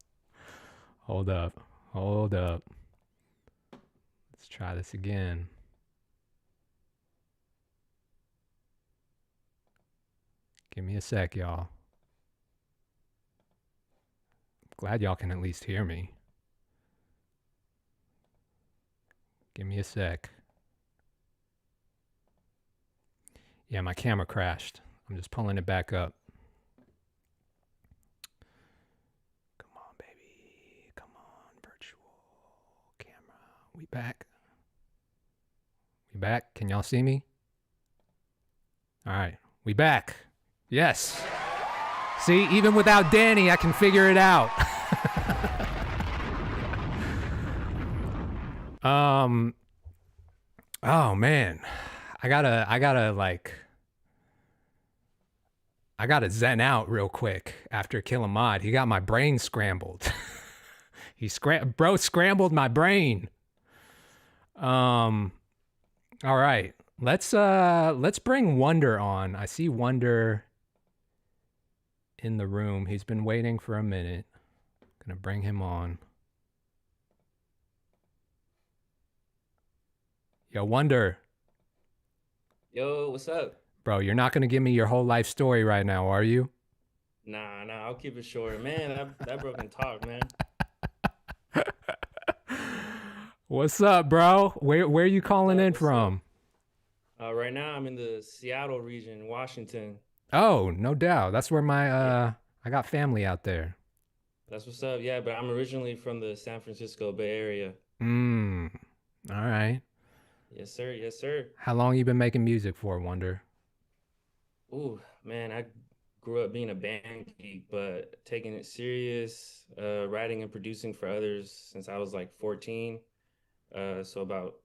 Hold up. Let's try this again. Give me a sec, y'all. Glad y'all can at least hear me. Give me a sec. Yeah, my camera crashed. I'm just pulling it back up. Come on, baby. Come on, virtual camera. We back? We back? Can y'all see me? All right, we back. Yes. See, even without Danny, I can figure it out. Oh man, I gotta zen out real quick after Killer Mod. He got my brain scrambled. Bro scrambled my brain. All right, let's bring Wonder on. I see Wonder in the room. He's been waiting for a minute. Gonna bring him on. Yo, Wonder. Yo, what's up? Bro, you're not going to give me your whole life story right now, are you? Nah, I'll keep it short. Man, that broken talk, man. What's up, bro? Where are you calling in from? Right now I'm in the Seattle region, Washington. Oh, no doubt. That's where my I got family out there. That's what's up. Yeah, but I'm originally from the San Francisco Bay Area. All right. Yes, sir. Yes, sir. How long you been making music for, Wonder? Ooh, man, I grew up being a band geek, but taking it serious, writing and producing for others since I was like 14. So about,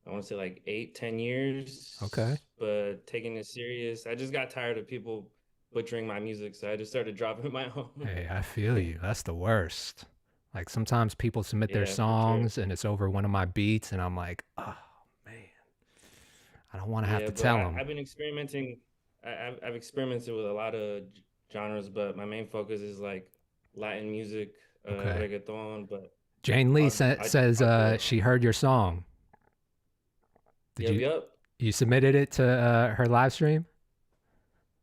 I want to say like 8-10 years. Okay. But taking it serious, I just got tired of people butchering my music, so I just started dropping my own. Hey, I feel you. That's the worst. Like sometimes people submit their Yeah, for songs and it's over one of my beats and I'm like, oh man, I don't want to have to but tell them. I've been experimenting. I've experimented with a lot of genres, but my main focus is like Latin music, Okay. reggaeton. But Jane Lee I says she heard your song. Yep. You submitted it to her live stream?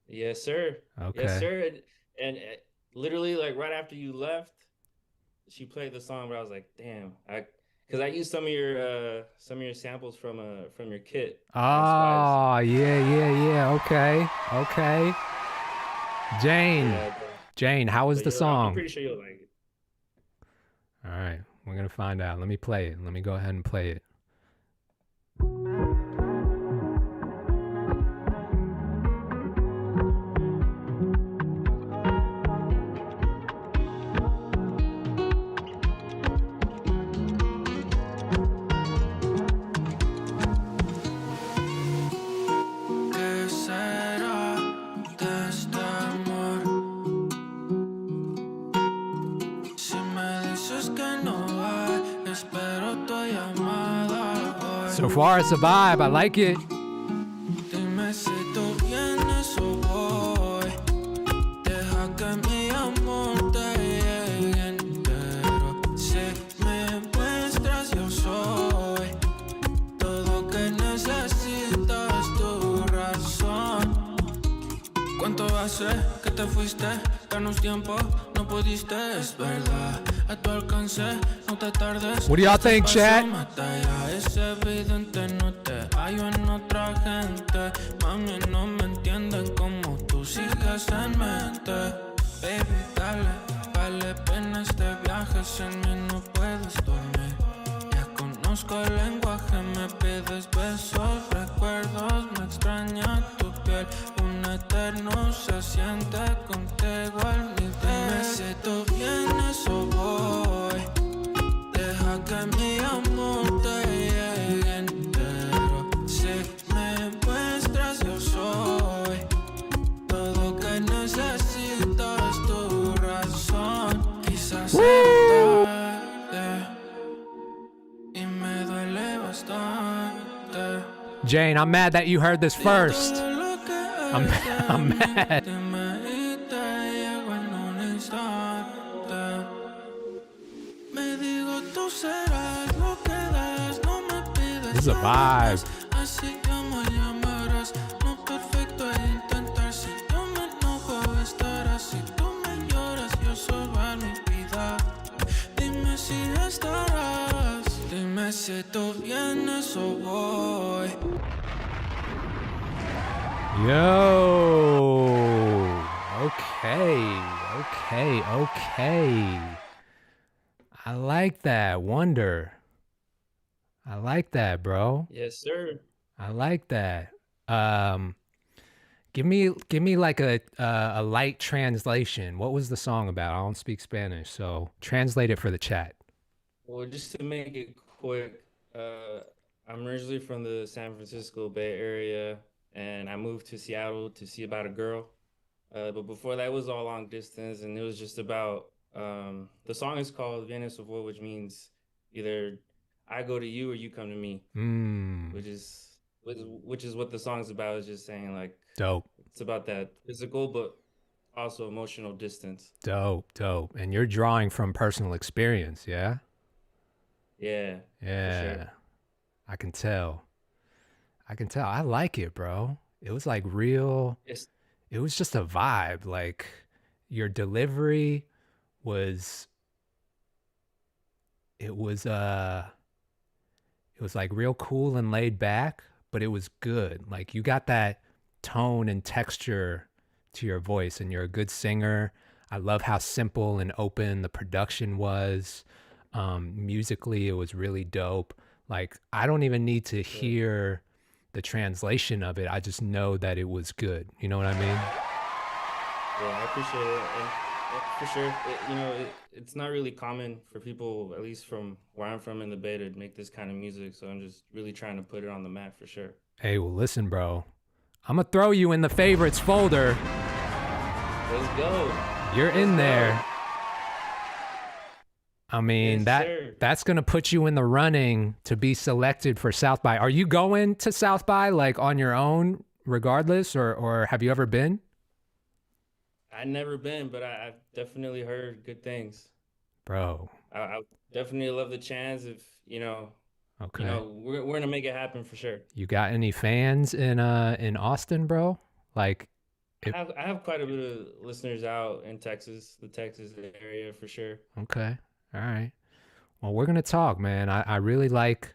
Yes, sir. Okay. Yes, sir. And literally, like right after you left, she played the song, but I was like, damn, because I used some of your samples from your kit. Oh, yeah. Okay. Jane, how was the I'm song? pretty sure you'll like it. All right, we're gonna find out. Let me play it. Let me go ahead and play it. ¿Qué será de este amor? Si me dices que no va, espero tu llamada hoy. So far, it's a vibe. I like it. Dime si tú vienes o voy. Deja que mi amor te llegue entero. Si me muestras, yo soy todo que necesitas, tu razón. ¿Cuánto hace que te fuiste? Darnos tiempo, no pudiste, es verdad. A tu alcance, no te tardes. What do y'all think, chat? Es evidente, no te hallo en otra gente. Mami, no me entienden como tú sigues en mente. Baby, dale, vale pena este viaje. Sin mí no puedes dormir. Ya conozco el lenguaje, me pides besos, recuerdos, me extraña tu piel. Un eterno se siente contigo al nivel. Dime si tú vienes o voy. Deja que mi amor te llegue entero. Si me muestras, yo soy todo que necesitas, tu razón. Quizás sea tarde y me duele bastante. Jane, I'm mad that you heard this first. I'm mad. Dime y te llego en un instante. Me digo, tú serás lo que das, no me pides. This is a vibe. Así llamo y llamarás. No perfecto e intentar. Si yo me enojo, estarás. Si tú me lloras, yo solo a mi vida. Dime si estarás. Dime si tú vienes o voy. Yo. Okay. I like that. Wonder. I like that, bro. Yes, sir. I like that. Give me like a light translation. What was the song about? I don't speak Spanish, so translate it for the chat. Well, just to make it quick, I'm originally from the San Francisco Bay Area, and I moved to Seattle to see about a girl. But before that, it was all long distance, and it was just about, the song is called Vienes o Voy, which means either I go to you or you come to me, which is what the song's about. Is just saying like, Dope. It's about that physical, but also emotional distance. Dope. And you're drawing from personal experience, yeah? Yeah. Yeah. For sure. I can tell. I can tell. I like it, bro. It was like real. It's It was just a vibe. Like your delivery was. It was It was like real cool and laid back, but it was good. Like you got that tone and texture to your voice, and you're a good singer. I love how simple and open the production was. Musically, it was really dope. Like I don't even need to hear the translation of it. I just know that it was good. You know what I mean? Yeah, I appreciate it. And for sure, it's not really common for people, at least from where I'm from in the Bay, to make this kind of music. So I'm just really trying to put it on the map for sure. Hey, well, listen, bro. I'm going to throw you in the favorites folder. Let's go. You're in there. I mean, Yes, that's going to put you in the running to be selected for South by. Are you going to South by like on your own regardless, or have you ever been? I've never been, but I've definitely heard good things. Bro. I definitely love the chance if, Okay. we're going to make it happen for sure. You got any fans in Austin, bro? Like I have quite a bit of listeners out in Texas, the Texas area for sure. Okay. All right. Well, we're going to talk, man. I really like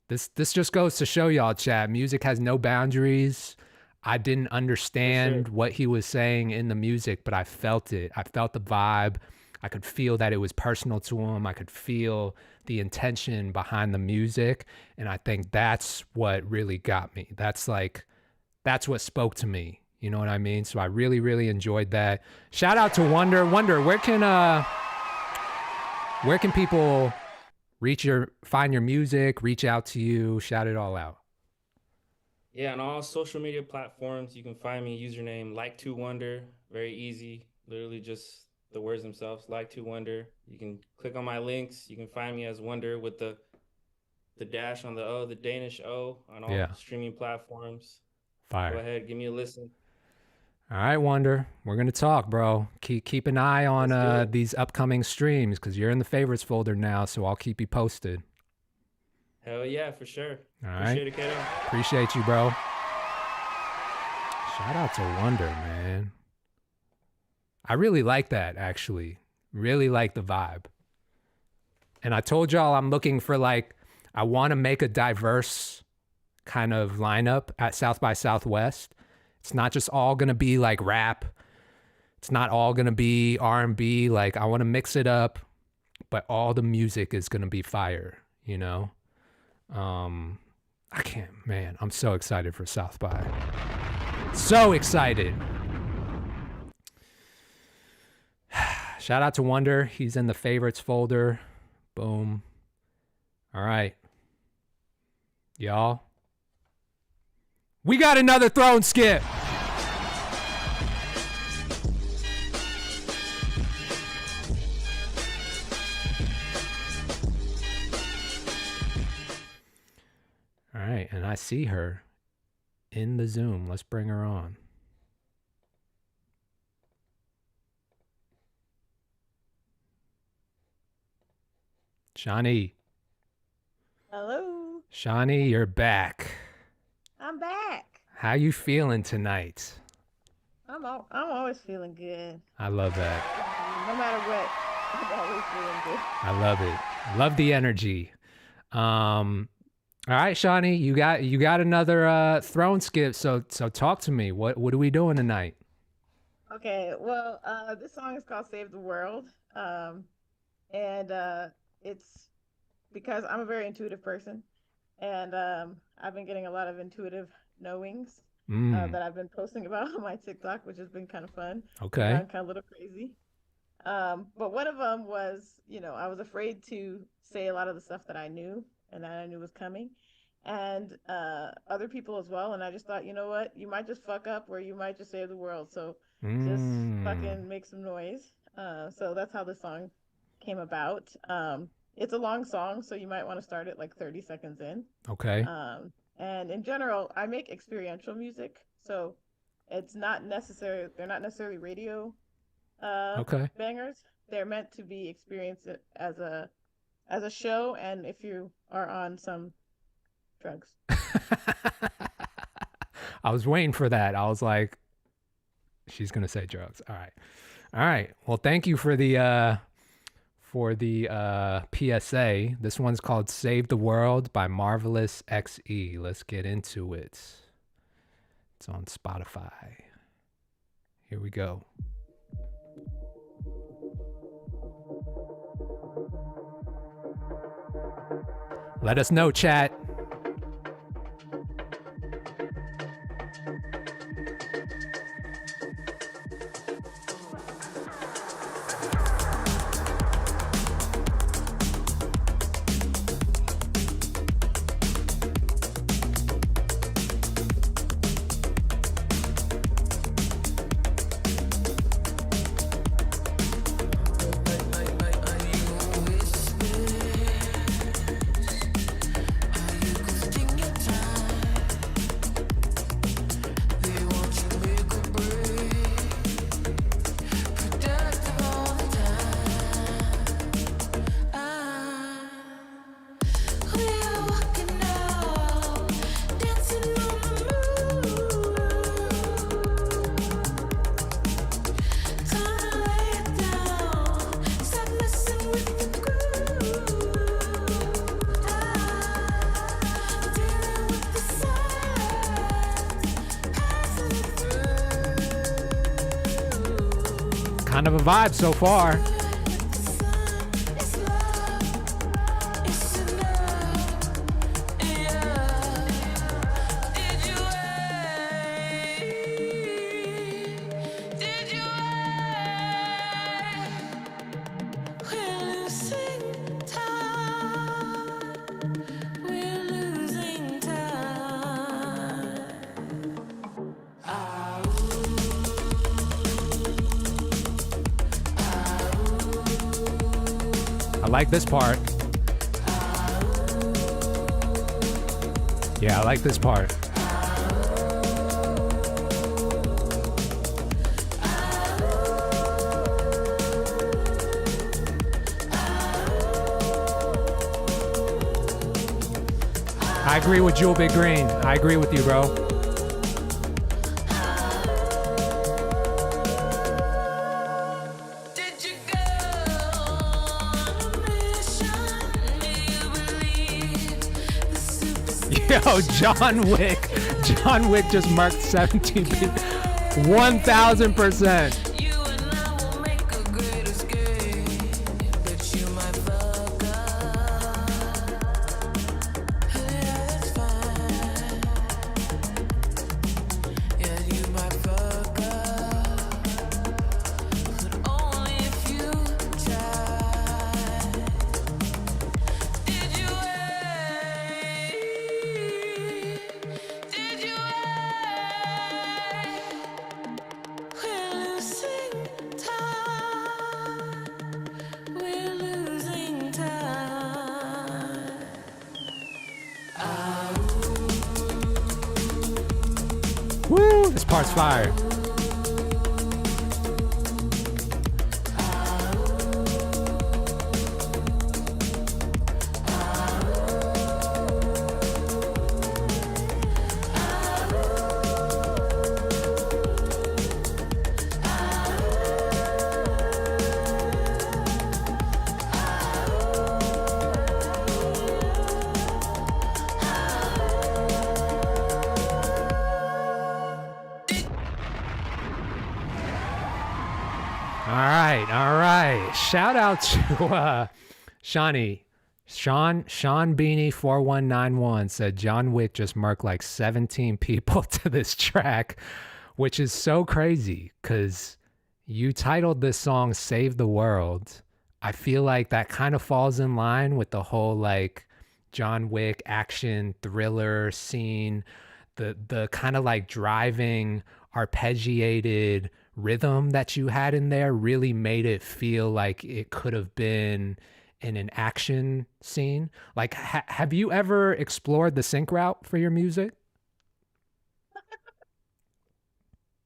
this. This just goes to show y'all, chat. Music has no boundaries. I didn't understand what he was saying in the music, but I felt it. I felt the vibe. I could feel that it was personal to him. I could feel the intention behind the music. And I think that's what really got me. That's what spoke to me. You know what I mean? So I really, really enjoyed that. Shout out to Wonder. Wonder, where can people find your music, reach out to you, shout it all out? Yeah, on all social media platforms, you can find me, username like2wonder. Very easy. Literally just the words themselves, like2wonder. You can click on my links. You can find me as Wonder with the dash on the O, the Danish O, on all streaming platforms. Fire. Go ahead, give me a listen. All right, Wonder. We're going to talk, bro. Keep an eye on these upcoming streams because you're in the favorites folder now, so I'll keep you posted. Hell yeah, for sure. All right. Appreciate it, Kato. Appreciate you, bro. Shout out to Wonder, man. I really like that, actually. Really like the vibe. And I told y'all I'm looking for I want to make a diverse kind of lineup at South by Southwest. It's not just all going to be like rap. It's not all going to be R&B. I want to mix it up, but all the music is going to be fire, you know? I can't, man. I'm so excited for South by. So excited. Shout out to Wonder. He's in the favorites folder. Boom. All right. Y'all. We got another throne skip. All right, and I see her in the Zoom. Let's bring her on. Shawnee. Hello. Shawnee, you're back. I'm back. How you feeling tonight? I'm always feeling good. I love that. No matter what, I'm always feeling good. I love it. Love the energy. All right, Shawnee, you got another throne skip. So talk to me. What are we doing tonight? Okay, well, this song is called "Save the World," and it's because I'm a very intuitive person, and I've been getting a lot of intuitive knowings that I've been posting about on my TikTok, which has been kind of fun. Okay. Kind of a little crazy. But one of them was, I was afraid to say a lot of the stuff that I knew and that I knew was coming, and other people as well. And I just thought, you know what, you might just fuck up or you might just save the world. So just fucking make some noise. So that's how this song came about. It's a long song, so you might want to start it 30 seconds in. Okay. And in general, I make experiential music, so it's not necessary. They're not necessarily radio bangers. They're meant to be experienced as a show, and if you are on some drugs. I was waiting for that. I was like, she's gonna say drugs. All right. Well, thank you for the PSA. This one's called "Save the World" by Marvelous XE. Let's get into it. It's on Spotify. Here we go. Let us know, chat. Kind of a vibe so far. I like this part. Yeah, I like this part. I agree with Jewel Big Green. I agree with you, bro. Yo, John Wick. John Wick just marked 17 people. 1000%. Woo, this part's fire. All right. Shout out to Sean Beanie 4191 said John Wick just marked like 17 people to this track, which is so crazy because you titled this song Save the World. I feel like that kind of falls in line with the whole like John Wick action thriller scene, the kind of like driving arpeggiated rhythm that you had in there really made it feel like it could have been in an action scene. Like, have you ever explored the sync route for your music?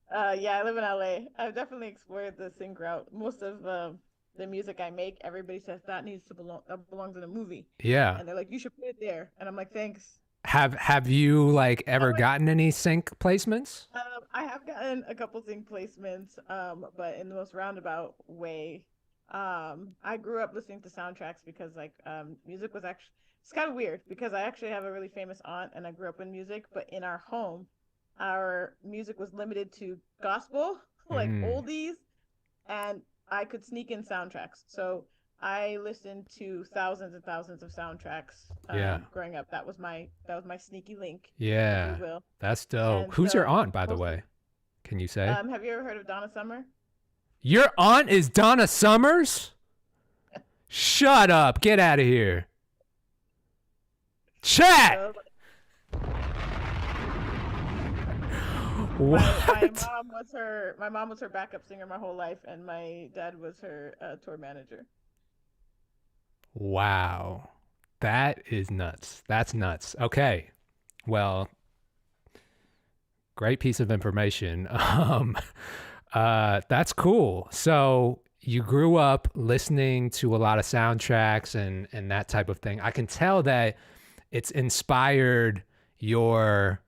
Yeah, I live in LA. I've definitely explored the sync route. Most of the music I make, everybody says that needs to belongs in a movie. Yeah. And they're like, you should put it there. And I'm like, thanks. Have you like ever gotten any sync placements? I have gotten a couple sync placements, but in the most roundabout way. I grew up listening to soundtracks because like music was actually, it's kind of weird because I actually have a really famous aunt and I grew up in music, but in our home, our music was limited to gospel, like oldies, and I could sneak in soundtracks. So I listened to thousands and thousands of soundtracks growing up. That was my sneaky link, if Yeah, you will. that's dope. And Who's your so aunt, by the most way? Can you say? have you ever heard of Donna Summer? Your aunt is Donna Summers? Shut up. Get out of here. Chat. What? My mom was her backup singer my whole life, and my dad was her tour manager. Wow. That is nuts. That's nuts. Okay. Well, great piece of information. That's cool. So you grew up listening to a lot of soundtracks and that type of thing. I can tell that it's inspired your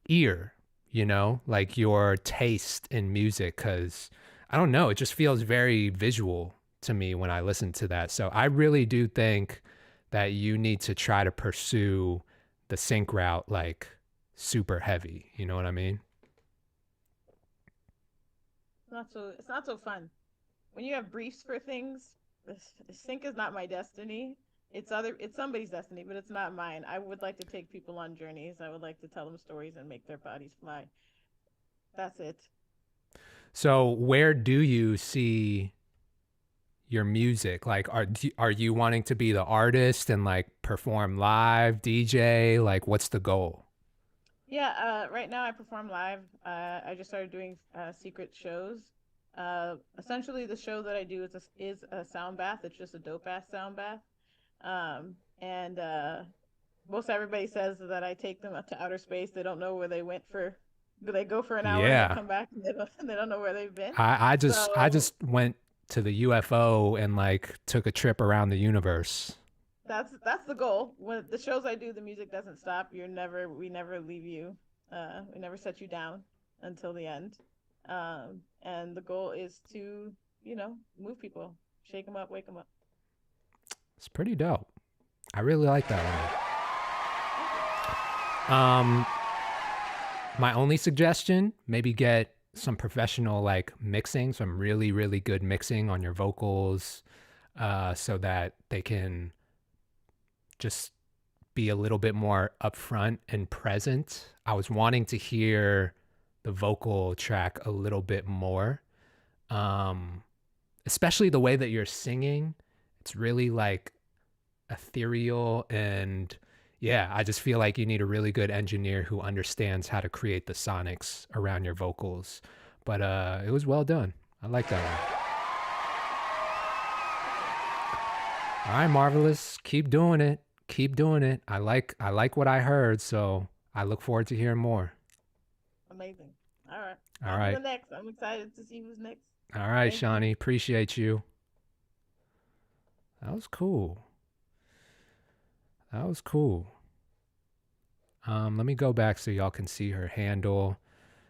ear, you know, like your taste in music, because I don't know, it just feels very visual to me when I listen to that. So I really do think that you need to try to pursue the sync route like super heavy. You know what I mean? It's not so fun. When you have briefs for things, the sync is not my destiny. It's somebody's destiny, but it's not mine. I would like to take people on journeys. I would like to tell them stories and make their bodies fly. That's it. So where do you see your music? Like, are you wanting to be the artist and like perform live, DJ? Like, what's the goal? Yeah, right now I perform live. I just started doing secret shows. Essentially, the show that I do is a sound bath. It's just a dope ass sound bath. And most everybody says that I take them up to outer space. They don't know where they went for. Do they go for an hour and they come back and they don't know where they've been? I just went to the UFO and like took a trip around the universe. That's the goal. When the shows I do, the music doesn't stop. We never leave you. We never set you down until the end. And the goal is to, move people, shake them up, wake them up. It's pretty dope. I really like that one. My only suggestion, maybe get some professional like mixing, some really, really good mixing on your vocals, so that they can just be a little bit more upfront and present. I was wanting to hear the vocal track a little bit more, especially the way that you're singing. It's really like ethereal, and yeah, I just feel like you need a really good engineer who understands how to create the sonics around your vocals. But it was well done. I like that one. All right, Marvelous. Keep doing it. Keep doing it. I like what I heard, so I look forward to hearing more. Amazing. All right. All right. Who's next? I'm excited to see who's next. All right, Shawnee. Appreciate you. That was cool. That was cool. Let me go back so y'all can see her handle.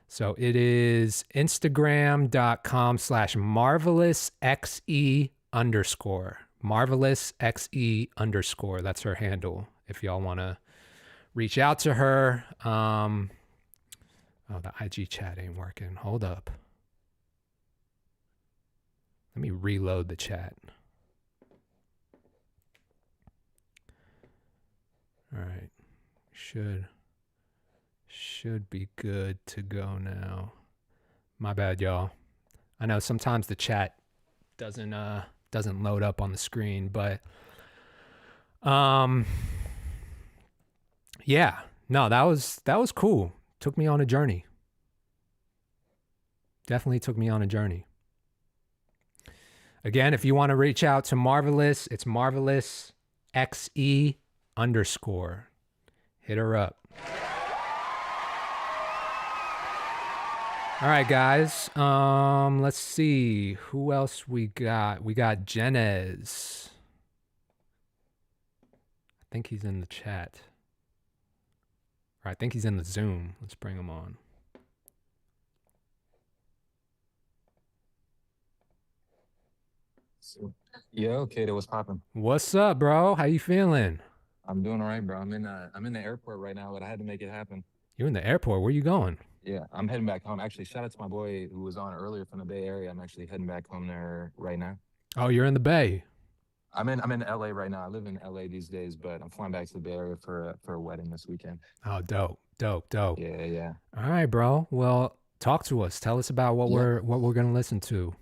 So it is Instagram.com/marvelousxe_. marvelousxe_. That's her handle if y'all want to reach out to her. Oh, the IG chat ain't working. Hold up. Let me reload the chat. All right. Should be good to go now. My bad, y'all. I know sometimes the chat doesn't load up on the screen, but yeah. No, that was cool. Took me on a journey. Definitely took me on a journey. Again, if you want to reach out to Marvelous, it's marvelousxe_. Hit her up. All right, guys. Let's see who else we got. We got Jenez. I think he's in the chat. Or I think he's in the Zoom. Let's bring him on. Yo, Kato, what's poppin'? What's up, bro? How you feeling? I'm doing all right, bro. I'm in the airport right now, but I had to make it happen. You in the airport? Where you going? Yeah, I'm heading back home. Actually, shout out to my boy who was on earlier from the Bay Area. I'm actually heading back home there right now. Oh, you're in the Bay. I'm in LA right now. I live in LA these days, but I'm flying back to the Bay Area for a wedding this weekend. Oh, dope. Yeah. All right, bro. Well, talk to us. Tell us about what we're gonna listen to.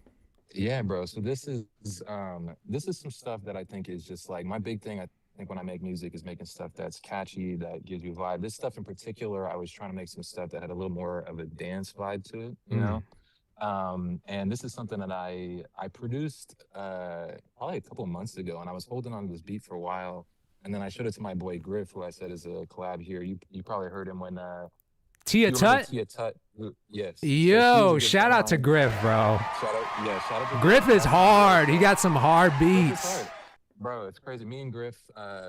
Yeah, bro. So this is some stuff that I think is just like my big thing. I think when I make music is making stuff that's catchy, that gives you a vibe. This stuff in particular, I was trying to make some stuff that had a little more of a dance vibe to it, you know? And this is something that I produced probably a couple months ago, and I was holding on to this beat for a while, and then I showed it to my boy Griff, who I said is a collab here. You probably heard him when Tia Tut? Tia Tut, yes. Yo, shout out to Griff, bro. Shout out to Griff is hard. He got some hard beats. Bro, it's crazy. Me and Griff,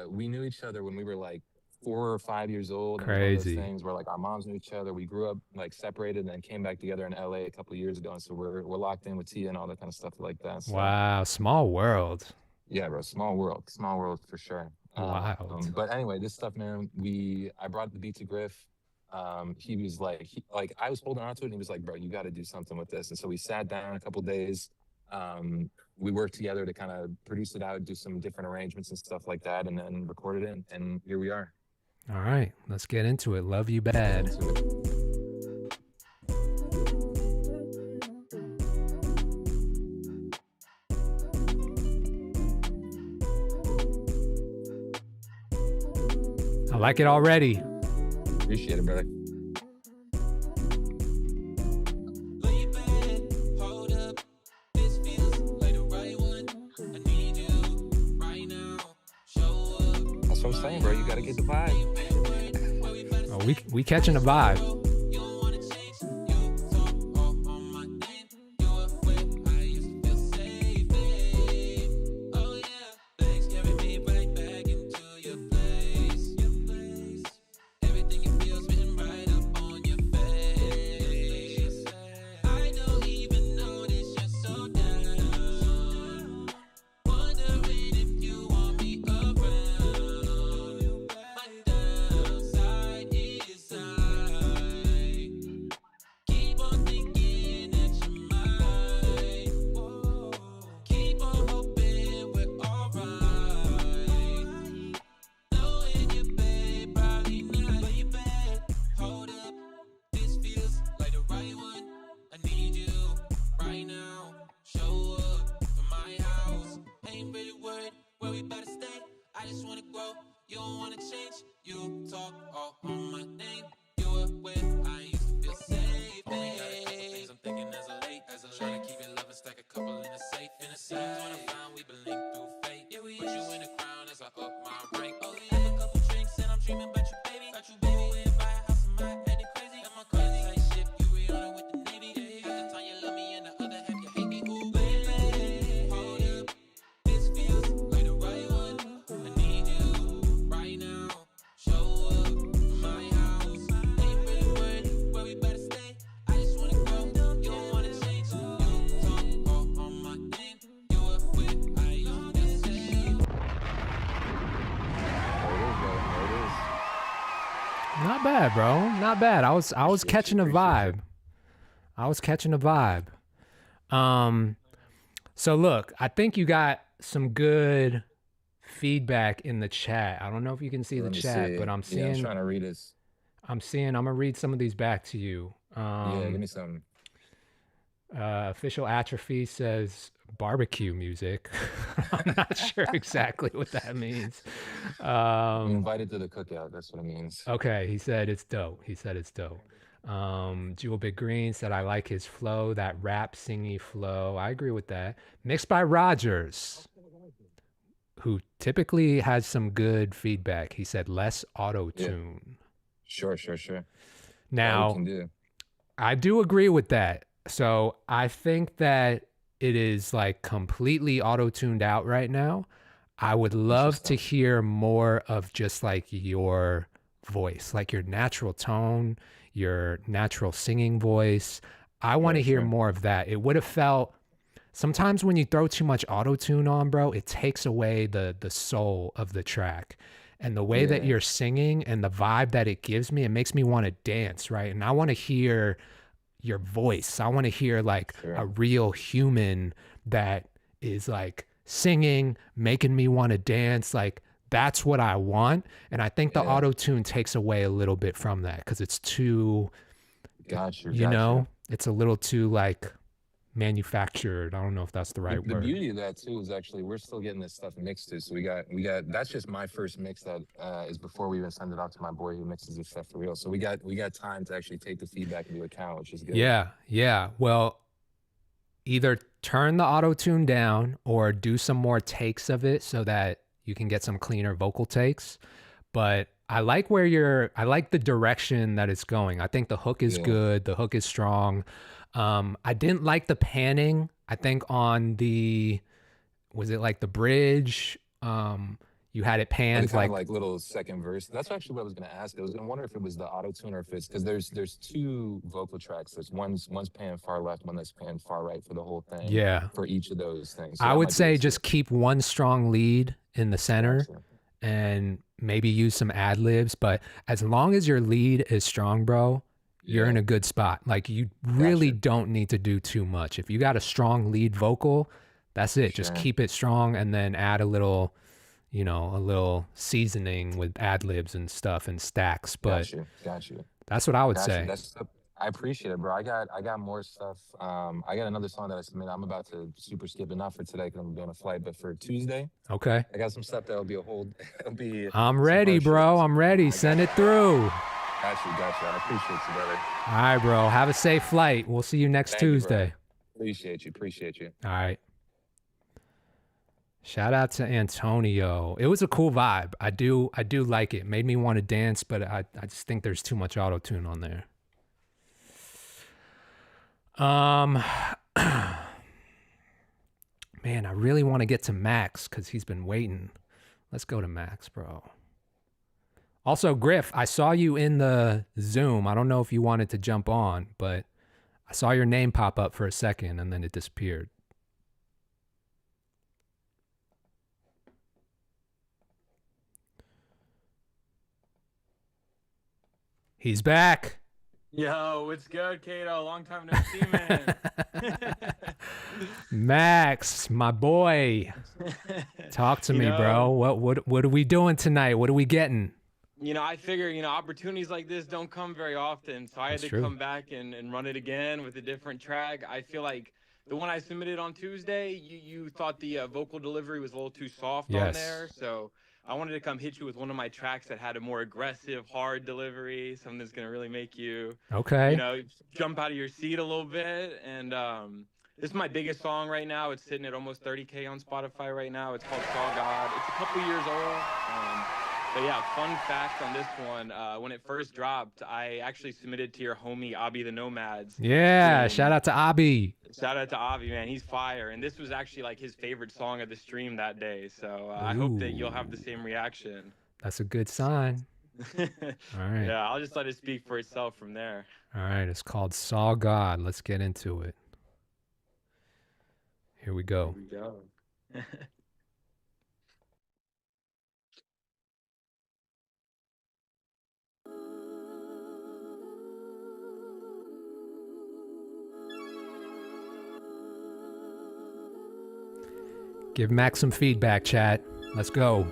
we knew each other when we were like 4 or 5 years old. Crazy. And those things where like our moms knew each other. We grew up like separated and then came back together in LA a couple of years ago. And so we're locked in with Tia and all that kind of stuff like that. So, Wow, small world. yeah, bro, small world for sure. Wild. But anyway, this stuff, man, I brought the beat to Griff. He was like, I was holding on to it and he was like, bro, you got to do something with this. And so we sat down a couple of days. We worked together to kind of produce it out, do some different arrangements and stuff like that, and then recorded it. And here we are. All right, let's get into it. Love You Bad. I like it already. Appreciate it, brother. That's what I'm saying, bro. You gotta get the vibe. Oh, we catching the vibe. Not bad, bro. Not bad. I was catching a vibe. So look, I think you got some good feedback in the chat. I don't know if you can see the chat, but I'm seeing. Yeah, I'm trying to read this. I'm gonna read some of these back to you. Yeah, give me some. Official Atrophy says barbecue music. I'm not sure exactly what that means. Invited to the cookout. That's what it means. Okay, he said it's dope. Jewel Big Green said I like his flow, that rap singy flow. I agree with that. Mixed by Rogers, who typically has some good feedback. He said less auto-tune. Yeah. Sure. Now, I do agree with that. So I think that it is like completely auto-tuned out right now. I would love to hear more of just like your voice, like your natural tone, your natural singing voice. I want to hear more of that. It would have felt, sometimes when you throw too much auto-tune on, bro, it takes away the soul of the track. And the way that you're singing and the vibe that it gives me, it makes me want to dance, right? And I want to hear your voice. I want to hear like a real human that is like singing, making me want to dance. Like that's what I want. And I think the auto-tune takes away a little bit from that because it's too, you know, it's a little too like manufactured. I don't know if that's the right The word. beauty of that too is actually we're still getting this stuff mixed too. So we got that's just my first mix that is before we even send it off to my boy who mixes this stuff for real. So we got time to actually take the feedback into account, which is good. Yeah. Well, either turn the auto-tune down or do some more takes of it so that you can get some cleaner vocal takes. But I like I like the direction that it's going. I think the hook is good. The hook is strong. I didn't like the panning. I think on was it like the bridge? You had it panned like little second verse. That's actually what I was going to ask. I was going to wonder if it was the auto-tune or if it's because there's two vocal tracks. There's one's panned far left, one that's panned far right for the whole thing. Yeah. For each of those things. So I would say just keep one strong lead in the center and maybe use some ad libs. But as long as your lead is strong, bro, you're in a good spot. Like you really don't need to do too much. If you got a strong lead vocal, that's it. Just keep it strong and then add a little, you know, a little seasoning with ad libs and stuff and stacks. But got you. That's what I would say. I appreciate it, bro. I got more stuff. I got another song that I submitted. I'm about to super skip it, not for today because I'm doing a flight, but for Tuesday. Okay. I got some stuff that'll be it'll be. I'm ready, bro. I'm ready. Send it through. Got you. I appreciate you, brother. All right, bro. Have a safe flight. We'll see you next Tuesday. Appreciate you. All right. Shout out to Antonio. It was a cool vibe. I do like it. Made me want to dance, but I just think there's too much auto-tune on there. Man, I really want to get to Max because he's been waiting. Let's go to Max, bro. Also, Griff, I saw you in the Zoom. I don't know if you wanted to jump on, but I saw your name pop up for a second and then it disappeared. He's back. Yo, what's good, Kato? Long time no see, man. Max, my boy. Talk to me, bro. What are we doing tonight? What are we getting? You know, I figure, opportunities like this don't come very often. So I had to come back and run it again with a different track. I feel like the one I submitted on Tuesday, you thought the vocal delivery was a little too soft on there. So I wanted to come hit you with one of my tracks that had a more aggressive, hard delivery, something that's going to really make you, jump out of your seat a little bit. And this is my biggest song right now. It's sitting at almost 30K on Spotify right now. It's called Saw God. It's a couple years old. But yeah, fun fact on this one, when it first dropped, I actually submitted to your homie, Abi the Nomads. Yeah, shout out to Abi. Shout out to Avi, man. He's fire. And this was actually like his favorite song of the stream that day. So I hope that you'll have the same reaction. That's a good sign. All right. Yeah, I'll just let it speak for itself from there. All right. It's called Saw God. Let's get into it. Here we go. Here we go. Give Max some feedback, chat. Let's go.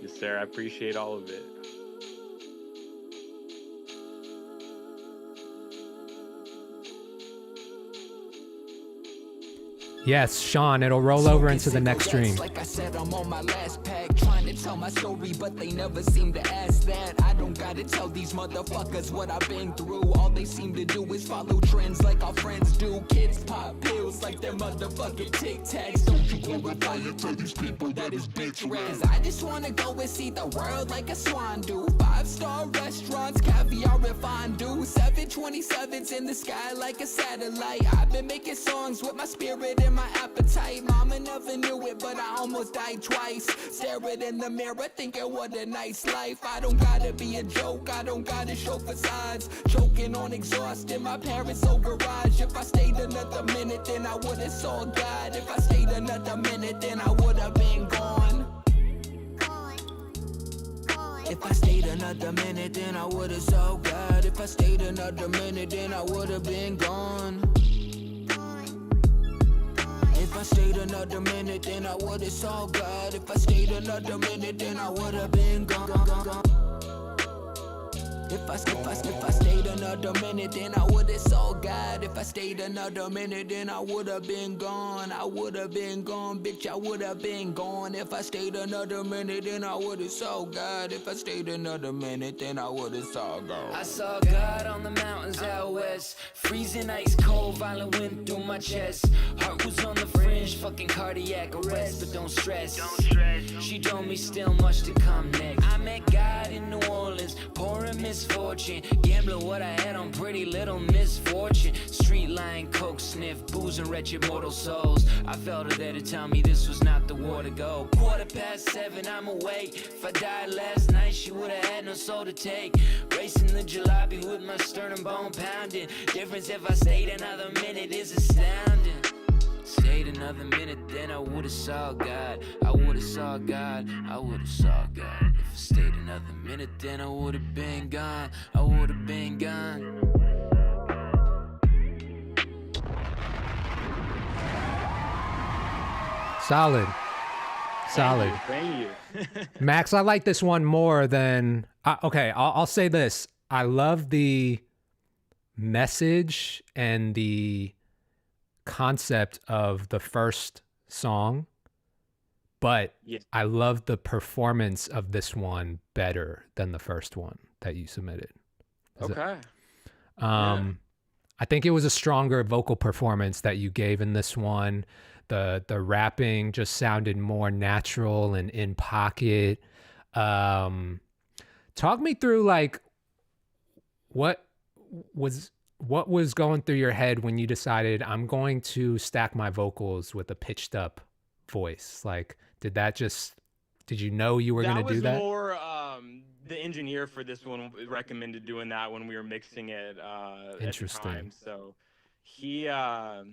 Yes, sir. I appreciate all of it. Yes, Sean, it'll roll over into the next stream. Like I said, I'm on my last pack, trying to tell my story, but they never seem to ask that. I don't gotta tell these motherfuckers what I've been through. All they seem to do is follow trends like our friends do. Kids pop pills like they're motherfucking Tic Tacs. Don't you glorify it to these people that is bitch rats. I just wanna go and see the world like a swan do. 5 5-star restaurants, caviar and fondue. 727s in the sky like a satellite. I've been making songs with my spirit and my appetite. Mama never knew it, but I almost died twice. Staring in the mirror, thinking what a nice life. I don't gotta be a joke, I don't gotta show facades. Choking on exhaust in my parents' old garage. If I stayed another minute, then I would've saw God. If I stayed another minute, then I would've been gone. If I stayed another minute, then I would've saw God. If I stayed another minute, then I would've been gone. If I stayed another minute, then I would've saw God. If I stayed another minute, then I would've been gone. If I stayed another minute, then I would've saw God. If I stayed another minute, then I would've been gone. I would've been gone, bitch, I would've been gone. If I stayed another minute, then I would've saw God. If I stayed another minute, then I would've saw God. I saw God on the mountains out west. Freezing ice cold, violent wind through my chest. Heart was on the fringe, fucking cardiac arrest. But don't stress, she told me still much to come next. I met God in New Orleans, pouring misfortune. Gambling what I had on pretty little misfortune. Street line, coke sniff, booze and wretched mortal souls. I felt her there to tell me this was not the war to go. 7:15, I'm awake. If I died last night, she would've had no soul to take. Racing the jalopy with my sternum bone pounding. Difference if I stayed another minute is astounding. Stayed another minute, then I would've saw God. I would've saw God, I would've saw God. If I stayed another minute, then I would've been gone. I would've been gone. Solid. Thank you. Max, I like this one more than... okay, I'll say this. I love the message and the concept of the first song, but I love the performance of this one better than the first one that you submitted. Okay. I think it was a stronger vocal performance that you gave in this one. The rapping just sounded more natural and in pocket. Talk me through like what was going through your head when you decided I'm going to stack my vocals with a pitched up voice? Like, did you know you were going to do that? That was more, the engineer for this one recommended doing that when we were mixing it Interesting. at the time. So he, I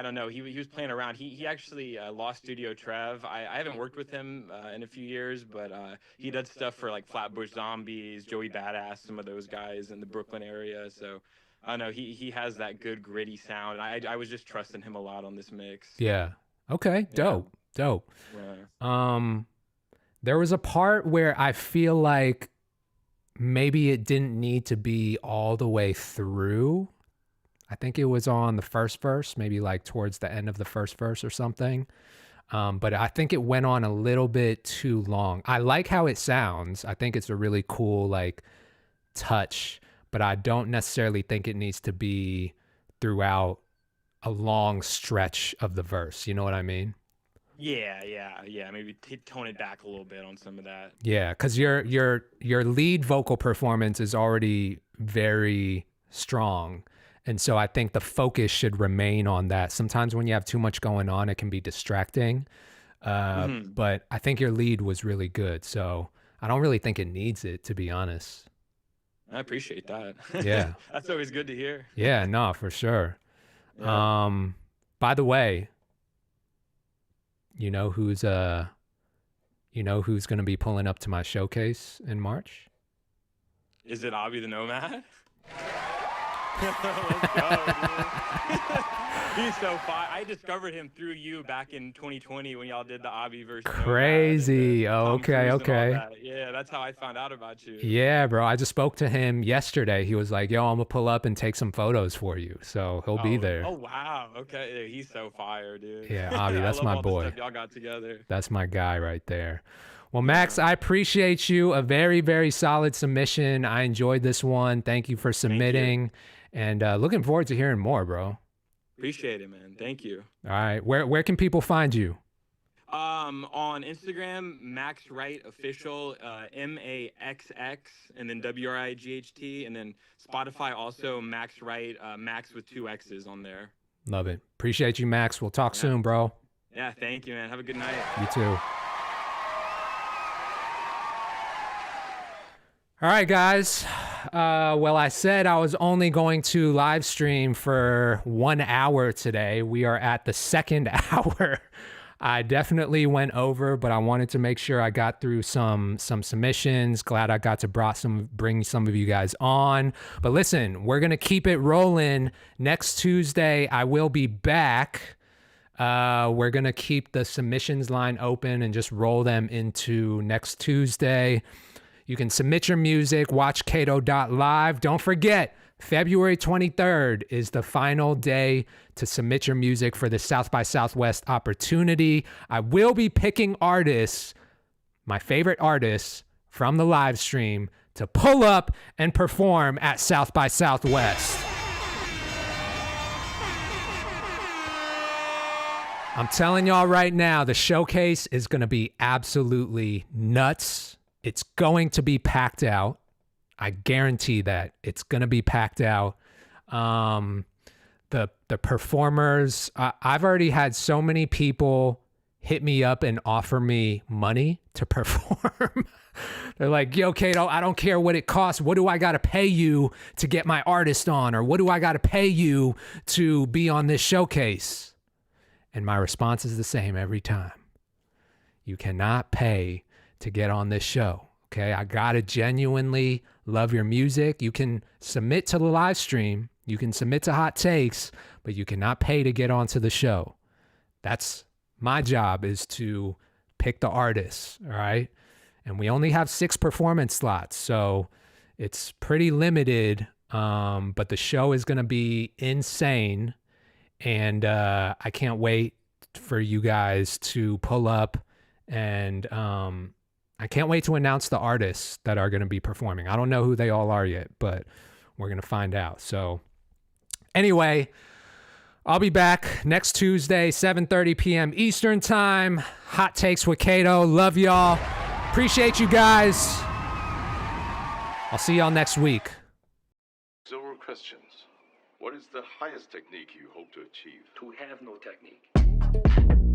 don't know. He was playing around. He actually lost Studio Trev. I haven't worked with him in a few years, but he did stuff for like Flatbush Zombies, Joey Badass, some of those guys in the Brooklyn area. So I don't know. He has that good gritty sound. I was just trusting him a lot on this mix. Yeah. Okay. Dope. Yeah. There was a part where I feel like maybe it didn't need to be all the way through. I think it was on the first verse, maybe like towards the end of the first verse or something. But I think it went on a little bit too long. I like how it sounds. I think it's a really cool like touch, but I don't necessarily think it needs to be throughout a long stretch of the verse. You know what I mean? Yeah. Maybe tone it back a little bit on some of that. Yeah, because your lead vocal performance is already very strong. And so I think the focus should remain on that. Sometimes when you have too much going on, it can be distracting. But I think your lead was really good. So I don't really think it needs it, to be honest. I appreciate that. Yeah. That's always good to hear. Yeah, no, for sure. Yeah. By the way, you know who's going to be pulling up to my showcase in March? Is it Avi the Nomad? Let's go, dude. He's so fine. I discovered him through you back in 2020 when y'all did the Avi version. Crazy. Oh, okay. Yeah, that's how I found out about you. Yeah, bro. I just spoke to him yesterday. He was like, yo, I'm going to pull up and take some photos for you. So he'll be there. Oh, wow. Okay. Yeah, he's so fire, dude. Yeah, Avi, that's my boy. The stuff y'all got together. That's my guy right there. Well, Max, I appreciate you. A very, very solid submission. I enjoyed this one. Thank you for submitting. And looking forward to hearing more, bro. Appreciate it, man. Thank you. All right. Where can people find you? On Instagram, Max Wright Official, MAXX, and then WRIGHT, and then Spotify also Max Wright, Max with 2 X's on there. Love it. Appreciate you, Max. We'll talk soon, bro. Yeah, thank you, man. Have a good night. You too. All right, guys. Well, I said I was only going to live stream for 1 hour today. We are at the second hour. I definitely went over, but I wanted to make sure I got through some submissions. Glad I got to bring some of you guys on. But listen, we're going to keep it rolling. Next Tuesday, I will be back. We're going to keep the submissions line open and just roll them into next Tuesday. You can submit your music, watch Kato.live. Don't forget, February 23rd is the final day to submit your music for the South by Southwest opportunity. I will be picking artists, my favorite artists from the live stream, to pull up and perform at South by Southwest. I'm telling y'all right now, the showcase is going to be absolutely nuts. It's going to be packed out. I guarantee that it's going to be packed out. The performers, I've already had so many people hit me up and offer me money to perform. They're like, yo, Kato, I don't care what it costs. What do I got to pay you to get my artist on? Or what do I got to pay you to be on this showcase? And my response is the same every time. You cannot pay to get on this show. Okay, I gotta genuinely love your music. You can submit to the live stream, you can submit to Hot Takes, but you cannot pay to get onto the show. That's my job, is to pick the artists, all right? And we only have 6 performance slots, so it's pretty limited, but the show is gonna be insane, and I can't wait for you guys to pull up, and I can't wait to announce the artists that are going to be performing. I don't know who they all are yet, but we're going to find out. So anyway, I'll be back next Tuesday, 7:30 p.m. Eastern time. Hot Takes with Kato. Love y'all. Appreciate you guys. I'll see y'all next week. Several questions. What is the highest technique you hope to achieve? To have no technique.